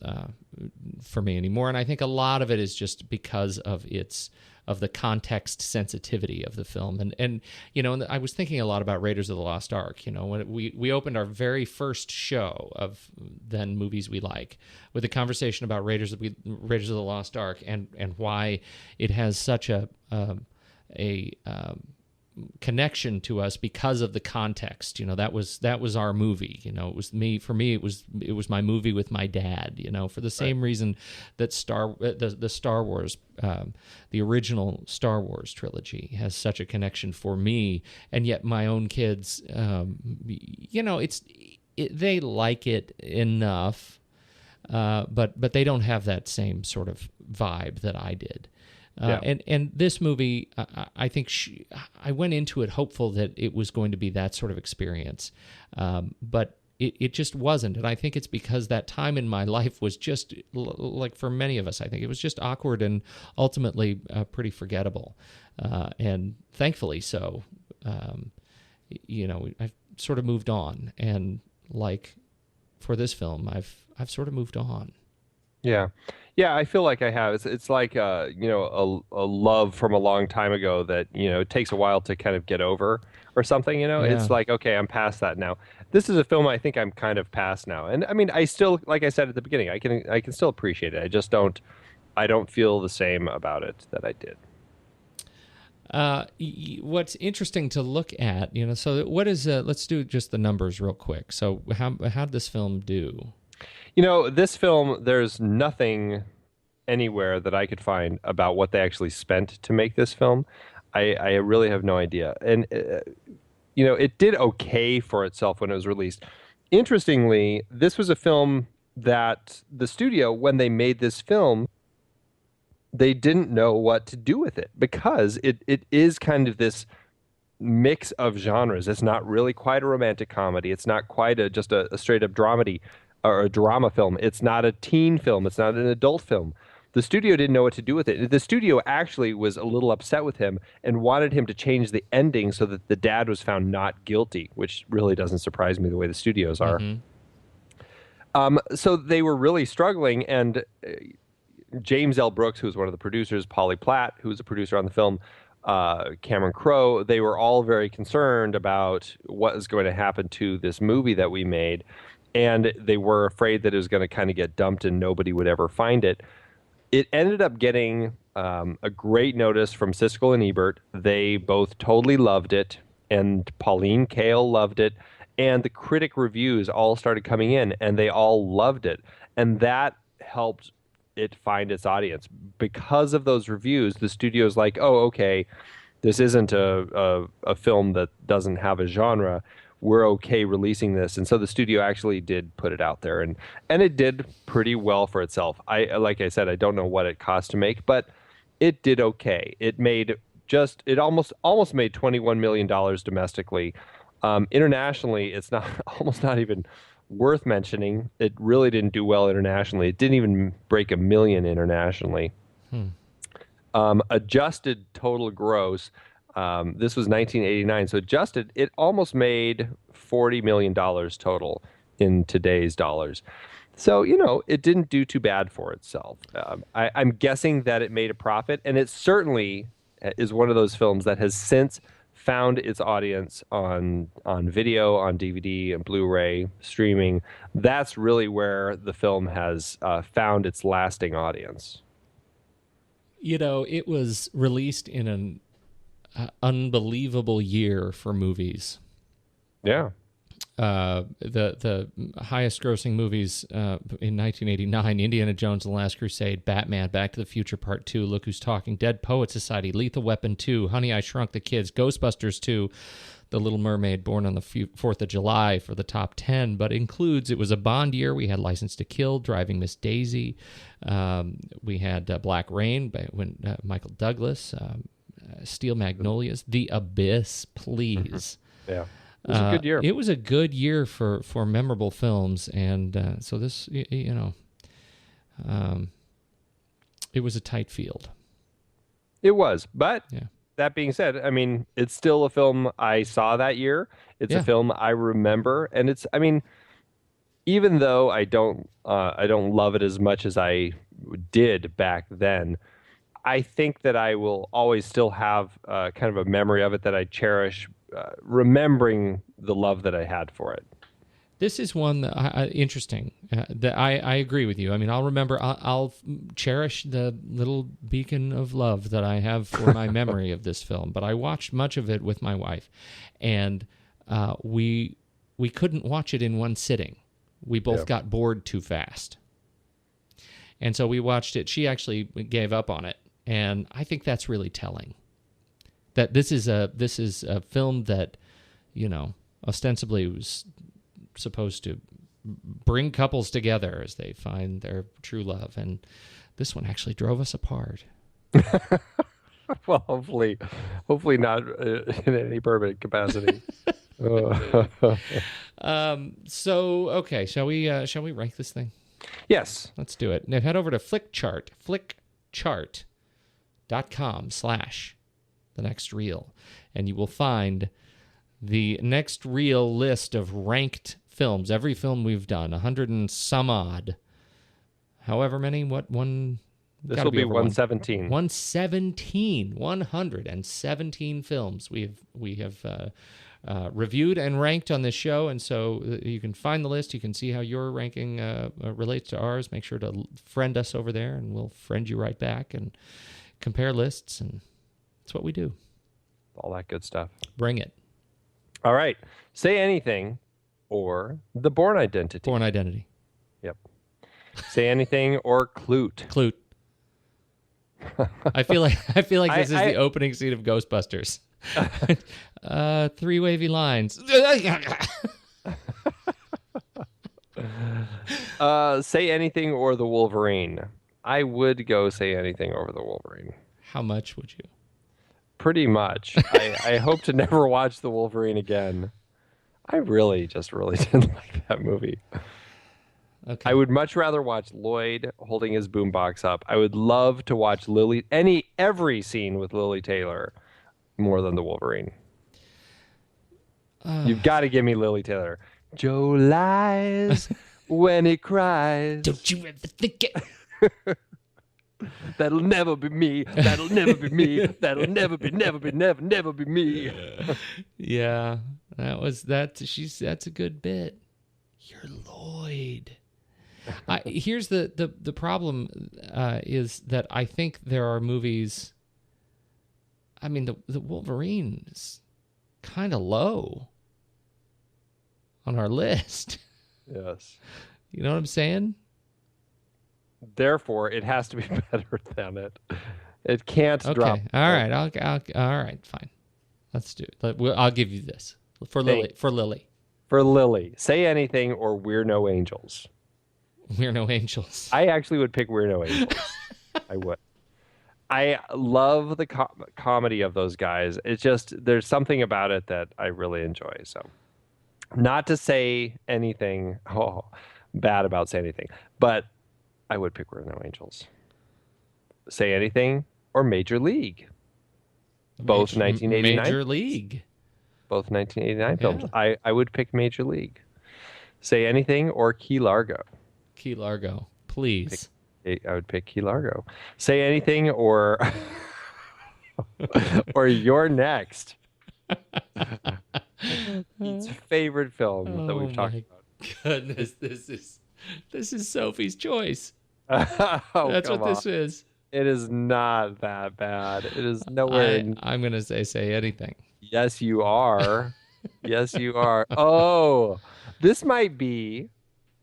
Speaker 4: for me anymore. And I think a lot of it is just because of the context sensitivity of the film. And I was thinking a lot about Raiders of the Lost Ark. When we opened our very first show of then movies we like with a conversation about Raiders of the Lost Ark and why it has such a connection to us because of the context. That was our movie. It was for me it was my movie with my dad, for the same reason that the Star Wars the original Star Wars trilogy has such a connection for me, and yet my own kids they like it enough, but they don't have that same sort of vibe that I did. And this movie, I think I went into it hopeful that it was going to be that sort of experience, but it just wasn't. And I think it's because that time in my life was just, like for many of us, I think it was just awkward and ultimately pretty forgettable. And thankfully so, I've sort of moved on. And like for this film, I've sort of moved on.
Speaker 3: Yeah. Yeah, I feel like I have. It's like a love from a long time ago that it takes a while to kind of get over or something.
Speaker 4: Yeah.
Speaker 3: It's like, okay, I'm past that now. This is a film I think I'm kind of past now, and I mean, I still, like I said at the beginning, I can still appreciate it. I don't feel the same about it that I did.
Speaker 4: What's interesting to look at, so what is let's do just the numbers real quick. So how'd this film do?
Speaker 3: This film, there's nothing anywhere that I could find about what they actually spent to make this film. I really have no idea. And, it did okay for itself when it was released. Interestingly, this was a film that the studio, when they made this film, they didn't know what to do with it because it is kind of this mix of genres. It's not really quite a romantic comedy. It's not quite just a straight-up dramedy. Or a drama film. It's not a teen film. It's not an adult film. The studio didn't know what to do with it. The studio actually was a little upset with him and wanted him to change the ending so that the dad was found not guilty, which really doesn't surprise me the way the studios are. Mm-hmm. So they were really struggling, and James L. Brooks, who was one of the producers, Polly Platt, who was a producer on the film, Cameron Crowe, they were all very concerned about what is going to happen to this movie that we made. And they were afraid that it was going to kind of get dumped and nobody would ever find it. It ended up getting a great notice from Siskel and Ebert. They both totally loved it, and Pauline Kael loved it. And the critic reviews all started coming in, and they all loved it. And that helped it find its audience. Because of those reviews, the studio's like, oh, okay, this isn't a film that doesn't have a genre. We're okay releasing this. And so the studio actually did put it out there, and it did pretty well for itself. Like I said, I don't know what it cost to make, but it did okay. It almost made $21 million domestically. Internationally, it's almost not even worth mentioning. It really didn't do well internationally. It didn't even break $1 million internationally. Adjusted total gross, this was 1989, so adjusted, it almost made $40 million total in today's dollars. So, it didn't do too bad for itself. I'm guessing that it made a profit, and it certainly is one of those films that has since found its audience on video, on DVD and Blu-ray, streaming. That's really where the film has found its lasting audience.
Speaker 4: You know, it was released in an unbelievable year for movies.
Speaker 3: Yeah.
Speaker 4: The highest grossing movies in 1989: Indiana Jones and the Last Crusade, Batman, Back to the Future Part 2, Look Who's Talking, Dead Poet Society, Lethal Weapon 2, Honey, I Shrunk the Kids, Ghostbusters 2, The Little Mermaid, Born on the 4th of July for the top 10, but includes, it was a Bond year. We had License to Kill, Driving Miss Daisy. We had Black Rain by Michael Douglas, Steel Magnolias, The Abyss, please.
Speaker 3: Yeah. It was a good year.
Speaker 4: It was a good year for memorable films, and so this, it was a tight field.
Speaker 3: It was, but
Speaker 4: Yeah.
Speaker 3: that being said, I mean, it's still a film I saw that year. It's a film I remember, and it's, I mean, even though I don't love it as much as I did back then, I think that I will always still have kind of a memory of it that I cherish, remembering the love that I had for it.
Speaker 4: This is one that interesting. That I agree with you. I mean, I'll remember. I'll cherish the little beacon of love that I have for my memory of this film. But I watched much of it with my wife, and we couldn't watch it in one sitting. We both got bored too fast, and so we watched it. She actually gave up on it, and I think that's really telling. That this is a film that, you know, ostensibly was supposed to bring couples together as they find their true love, and this one actually drove us apart.
Speaker 3: Well, hopefully not in any permanent capacity.
Speaker 4: So okay, shall we rank this thing?
Speaker 3: Yes,
Speaker 4: Let's do it. Now head over to flickchart.com/the-next-reel, and you will find the next reel list of ranked films. Every film we've done, 100 and some odd. However many, what one?
Speaker 3: this will be 117.
Speaker 4: 117 films we have reviewed and ranked on this show, and so you can find the list. You can see how your ranking relates to ours. Make sure to friend us over there, and we'll friend you right back and compare lists, and that's what we do.
Speaker 3: All that good stuff.
Speaker 4: Bring it.
Speaker 3: All right. Say Anything or The Bourne Identity.
Speaker 4: Born Identity.
Speaker 3: Yep. Say Anything or Clute.
Speaker 4: Clute. I feel like this is the opening scene of Ghostbusters. Three wavy lines.
Speaker 3: Say Anything or The Wolverine. I would go Say Anything over The Wolverine.
Speaker 4: How much would you?
Speaker 3: Pretty much. I hope to never watch The Wolverine again. I really didn't like that movie.
Speaker 4: Okay.
Speaker 3: I would much rather watch Lloyd holding his boombox up. I would love to watch every scene with Lily Taylor more than The Wolverine. You've got to give me Lily Taylor. Joe lies when he cries.
Speaker 4: Don't you ever think it?
Speaker 3: That'll never be me. That'll never be me. That'll never be me.
Speaker 4: Yeah, that's a good bit. You're Lloyd. Here's the problem is that I think there are movies. I mean, the Wolverine is kind of low on our list.
Speaker 3: Yes.
Speaker 4: You know what I'm saying?
Speaker 3: Therefore, it has to be better than it. It can't drop.
Speaker 4: All right. All right. Fine. Let's do it. I'll give you this for Lily. For Lily.
Speaker 3: Say Anything or We're No Angels.
Speaker 4: We're No Angels.
Speaker 3: I actually would pick We're No Angels. I would. I love the comedy of those guys. It's just there's something about it that I really enjoy. So, not to say anything bad about Say Anything, but I would pick We're No Angels. Say Anything or Major League. Both 1989.
Speaker 4: Major League.
Speaker 3: Both 1989 films. I would pick Major League. Say Anything or Key Largo.
Speaker 4: Key Largo, please.
Speaker 3: I would pick Key Largo. Say Anything or or You're Next. Pete's favorite film that we've talked about.
Speaker 4: Goodness, this is Sophie's choice.
Speaker 3: Oh,
Speaker 4: That's
Speaker 3: come
Speaker 4: what this
Speaker 3: on.
Speaker 4: is.
Speaker 3: It is not that bad. It is nowhere.
Speaker 4: I'm gonna say anything.
Speaker 3: Yes, you are. Yes, you are. Oh, this might be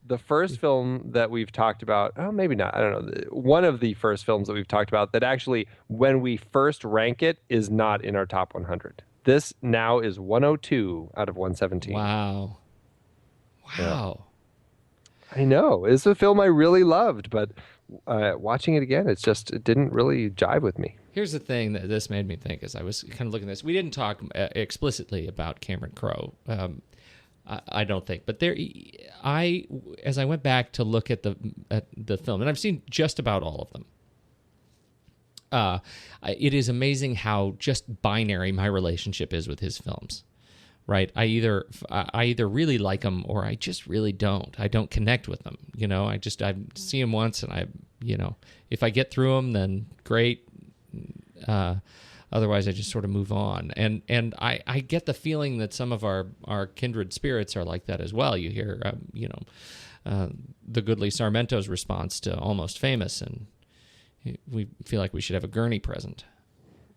Speaker 3: the first film that we've talked about. Oh, maybe not. I don't know. One of the first films that we've talked about that actually, when we first rank it, is not in our top 100. This now is 102 out of 117.
Speaker 4: Wow.
Speaker 3: Yeah. I know. It's a film I really loved, but watching it again, it didn't really jive with me.
Speaker 4: Here's the thing that this made me think as I was kind of looking at this. We didn't talk explicitly about Cameron Crowe, I don't think. But as I went back to look at the film, and I've seen just about all of them, it is amazing how just binary my relationship is with his films. Right, I either really like them or I just really don't. I don't connect with them. I see them once, and if I get through them, then great. Otherwise, I just sort of move on. And I get the feeling that some of our kindred spirits are like that as well. You hear, the Goodly Sarmento's response to Almost Famous, and we feel like we should have a gurney present.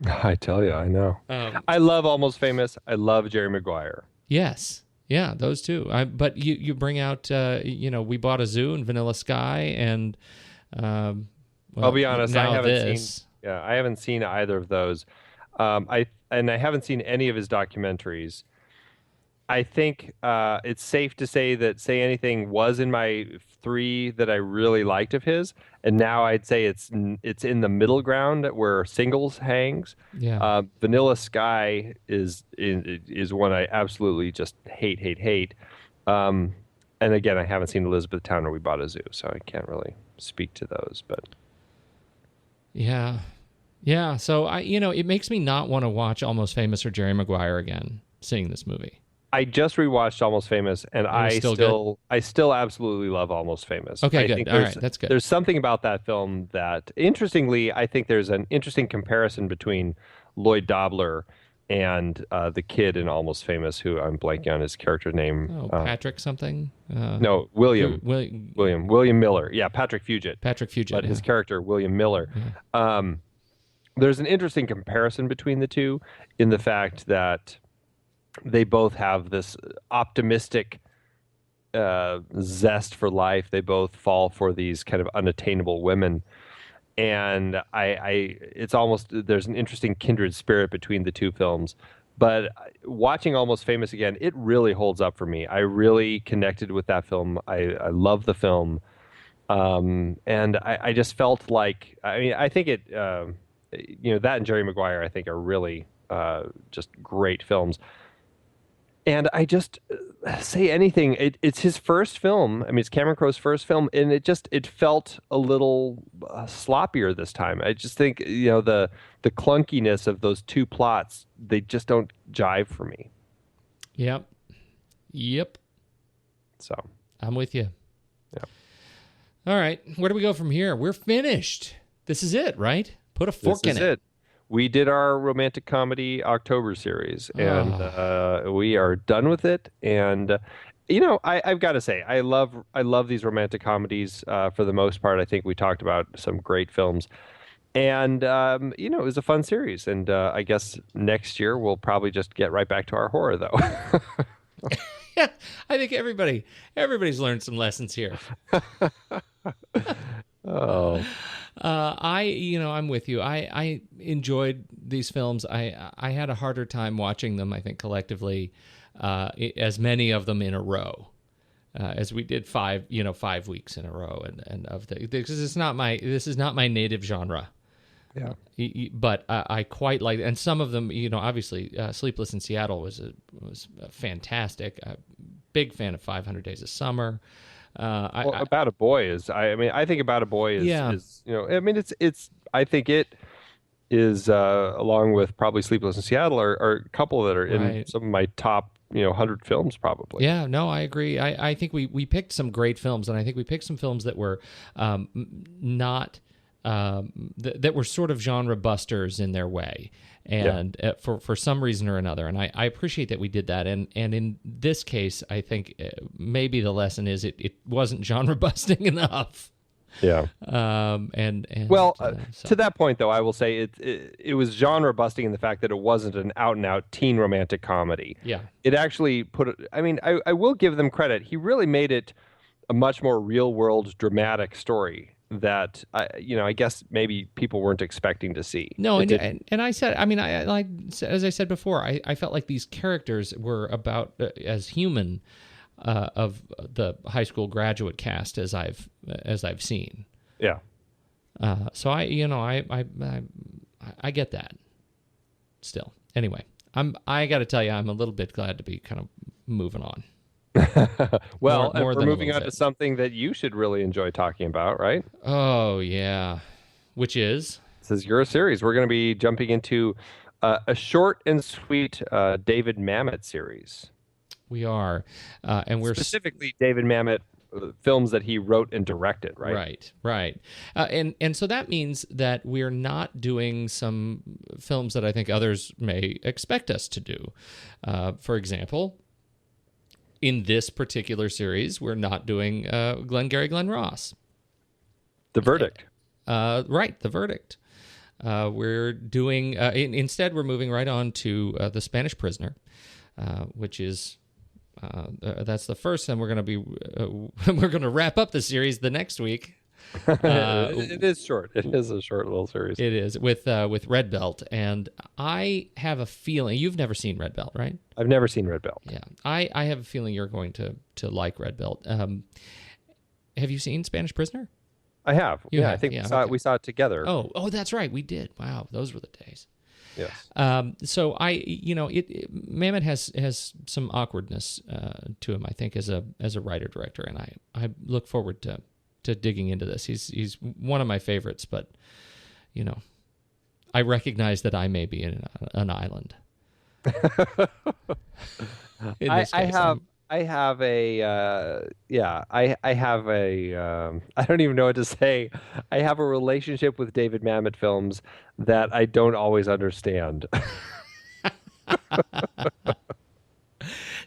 Speaker 3: I tell you, I know. I love Almost Famous. I love Jerry Maguire.
Speaker 4: Yes. Yeah, those two. But you bring out, We Bought a Zoo and Vanilla Sky, and
Speaker 3: I'll be honest, I haven't seen either of those. I haven't seen any of his documentaries. I think it's safe to say that Say Anything was in my 3 that I really liked of his, and now I'd say it's in the middle ground where Singles hangs.
Speaker 4: Yeah.
Speaker 3: Vanilla Sky is one I absolutely just hate. And again, I haven't seen Elizabethtown or We Bought a Zoo, so I can't really speak to those. But
Speaker 4: yeah. So it makes me not want to watch Almost Famous or Jerry Maguire again. Seeing this movie.
Speaker 3: I just rewatched Almost Famous, and I still absolutely love Almost Famous.
Speaker 4: Okay, good. All right, that's good.
Speaker 3: There's something about that film that, interestingly, I think there's an interesting comparison between Lloyd Dobler and the kid in Almost Famous, who I'm blanking on his character name.
Speaker 4: Patrick something?
Speaker 3: No, William Miller. Yeah, Patrick Fugit. But his character, William Miller. Yeah. There's an interesting comparison between the two in the fact that they both have this optimistic zest for life. They both fall for these kind of unattainable women. And it's almost, there's an interesting kindred spirit between the two films. But watching Almost Famous again, it really holds up for me. I really connected with that film. I love the film. And I just felt like, I think it, that and Jerry Maguire, I think, are really just great films. And I just Say Anything. It's his first film. It's Cameron Crowe's first film, and it felt a little sloppier this time. I just think the clunkiness of those two plots, they just don't jive for me.
Speaker 4: Yep.
Speaker 3: So
Speaker 4: I'm with you.
Speaker 3: Yeah.
Speaker 4: All right, where do we go from here? We're finished. This is it, right? Put a fork in it.
Speaker 3: This is it. We did our romantic comedy October series, and we are done with it. And I've got to say, I love these romantic comedies for the most part. I think we talked about some great films, and it was a fun series. And I guess next year we'll probably just get right back to our horror, though.
Speaker 4: Yeah, I think everybody's learned some lessons here.
Speaker 3: Oh.
Speaker 4: I'm with you. I enjoyed these films. I had a harder time watching them, I think, collectively, as many of them in a row, as we did 5 weeks in a row, and because this is not my native genre.
Speaker 3: Yeah.
Speaker 4: But I quite like, and some of them, obviously, Sleepless in Seattle was fantastic. Big fan of 500 Days of Summer.
Speaker 3: About a Boy is. I think About a Boy is.
Speaker 4: Yeah.
Speaker 3: It's. I think it is along with probably Sleepless in Seattle are a couple that are in some of my top 100 films probably.
Speaker 4: Yeah. No, I agree. I think we picked some great films, and I think we picked some films that were not. That were sort of genre busters in their way, And for some reason or another, and I appreciate that we did that. And in this case, I think maybe the lesson is it wasn't genre busting enough.
Speaker 3: Yeah.
Speaker 4: To
Speaker 3: that point, though, I will say it was genre busting in the fact that it wasn't an out and out teen romantic comedy.
Speaker 4: Yeah.
Speaker 3: It actually I will give them credit. He really made it a much more real world dramatic story that I guess maybe people weren't expecting to see.
Speaker 4: No, and I said, as I said before, I felt like these characters were about as human of the high school graduate cast as I've seen.
Speaker 3: Yeah.
Speaker 4: So I get that. Still, anyway, I got to tell you, I'm a little bit glad to be kind of moving on.
Speaker 3: Well,
Speaker 4: more
Speaker 3: we're
Speaker 4: than
Speaker 3: moving on to something that you should really enjoy talking about, right?
Speaker 4: Oh yeah, which is
Speaker 3: this is your series. We're going to be jumping into a short and sweet David Mamet series.
Speaker 4: We are, and we're
Speaker 3: specifically David Mamet films that he wrote and directed, right?
Speaker 4: Right. And so that means that we're not doing some films that I think others may expect us to do. For example, in this particular series, we're not doing Glengarry Glen Ross.
Speaker 3: The Verdict.
Speaker 4: Right, The Verdict. We're doing instead we're moving right on to The Spanish Prisoner, which is that's the first, and we're going to be we're going to wrap up the series the next week.
Speaker 3: It is short. It is a short little series.
Speaker 4: It is with Red Belt, and I have a feeling you've never seen Red Belt, right?
Speaker 3: I've never seen Red Belt.
Speaker 4: Yeah, I have a feeling you're going to like Red Belt. Have you seen Spanish Prisoner?
Speaker 3: I have. I think we saw it together.
Speaker 4: Oh, that's right, we did. Wow, those were the days.
Speaker 3: Yes.
Speaker 4: So Mamet has some awkwardness to him, I think, as a writer director, and I look forward to digging into this. He's one of my favorites, but I recognize that I may be in an island.
Speaker 3: I don't even know what to say. I have a relationship with David Mamet films that I don't always understand.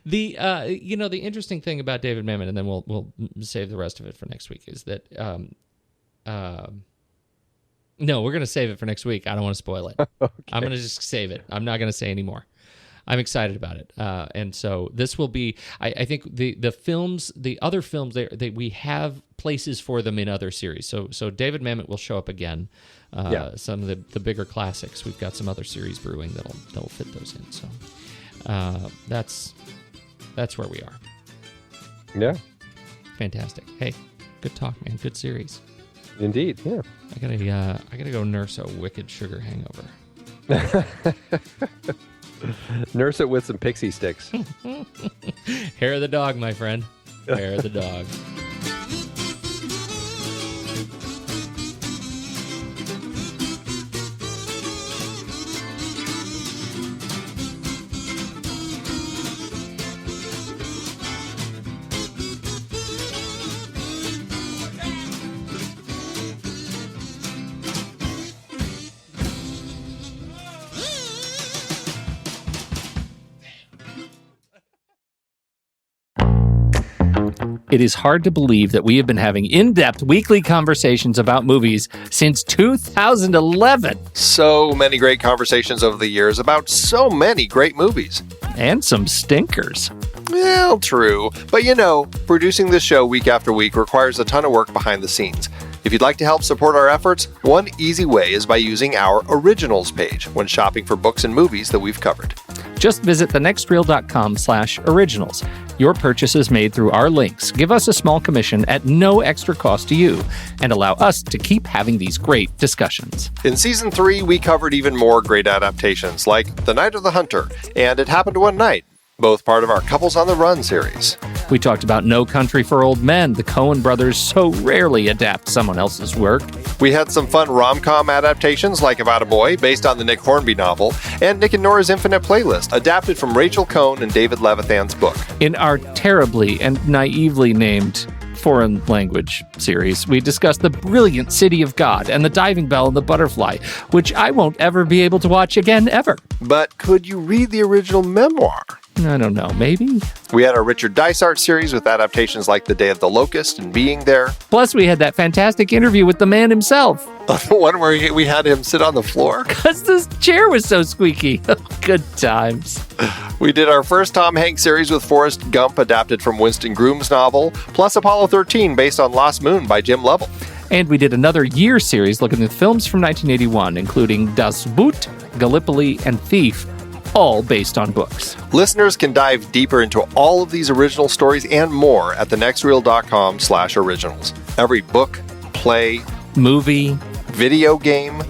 Speaker 4: The interesting thing about David Mamet, and then we'll save the rest of it for next week, is that no, we're going to save it for next week. I don't want to spoil it. Okay. I'm going to just save it. I'm not going to say any more. I'm excited about it, and so this will be. I think the films, the other films, we have places for them in other series. So David Mamet will show up again. Some of the bigger classics. We've got some other series brewing that'll fit those in. So that's where we are.
Speaker 3: Yeah,
Speaker 4: fantastic. Hey, good talk, man. Good series.
Speaker 3: Indeed. Yeah.
Speaker 4: I gotta go nurse a wicked sugar hangover.
Speaker 3: Nurse it with some pixie sticks.
Speaker 4: Hair of the dog, my friend. Hair of the dog. It is hard to believe that we have been having in-depth weekly conversations about movies since 2011.
Speaker 2: So many great conversations over the years about so many great movies.
Speaker 1: And some stinkers.
Speaker 2: Well, true. But producing this show week after week requires a ton of work behind the scenes. If you'd like to help support our efforts, one easy way is by using our Originals page when shopping for books and movies that we've covered.
Speaker 1: Just visit thenextreel.com/originals. Your purchases made through our links give us a small commission at no extra cost to you and allow us to keep having these great discussions.
Speaker 2: In Season 3, we covered even more great adaptations like The Night of the Hunter and It Happened One Night, both part of our Couples on the Run series.
Speaker 1: We talked about No Country for Old Men. The Coen brothers so rarely adapt someone else's work.
Speaker 2: We had some fun rom-com adaptations like About a Boy, based on the Nick Hornby novel, and Nick and Nora's Infinite Playlist, adapted from Rachel Cohn and David Levithan's book.
Speaker 1: In our terribly and naively named foreign language series, we discussed The Brilliant City of God and The Diving Bell and the Butterfly, which I won't ever be able to watch again, ever.
Speaker 2: But could you read the original memoir?
Speaker 1: I don't know, maybe?
Speaker 2: We had our Richard Dysart series with adaptations like The Day of the Locust and Being There.
Speaker 1: Plus, we had that fantastic interview with the man himself.
Speaker 2: The one where we had him sit on the floor.
Speaker 1: Because this chair was so squeaky. Good times.
Speaker 2: We did our first Tom Hanks series with Forrest Gump, adapted from Winston Groom's novel, plus Apollo 13, based on Lost Moon by Jim Lovell.
Speaker 1: And we did another year series looking at films from 1981, including Das Boot, Gallipoli, and Thief, all based on books.
Speaker 2: Listeners can dive deeper into all of these original stories and more at thenextreel.com/originals. Every book, play,
Speaker 1: movie,
Speaker 2: video game.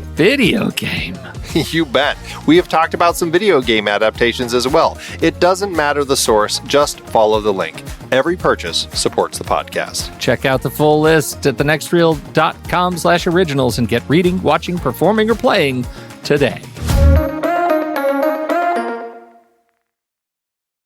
Speaker 2: You bet. We have talked about some video game adaptations as well. It doesn't matter the source, just follow the link. Every purchase supports the podcast.
Speaker 1: Check out the full list at thenextreel.com/originals and get reading, watching, performing, or playing today.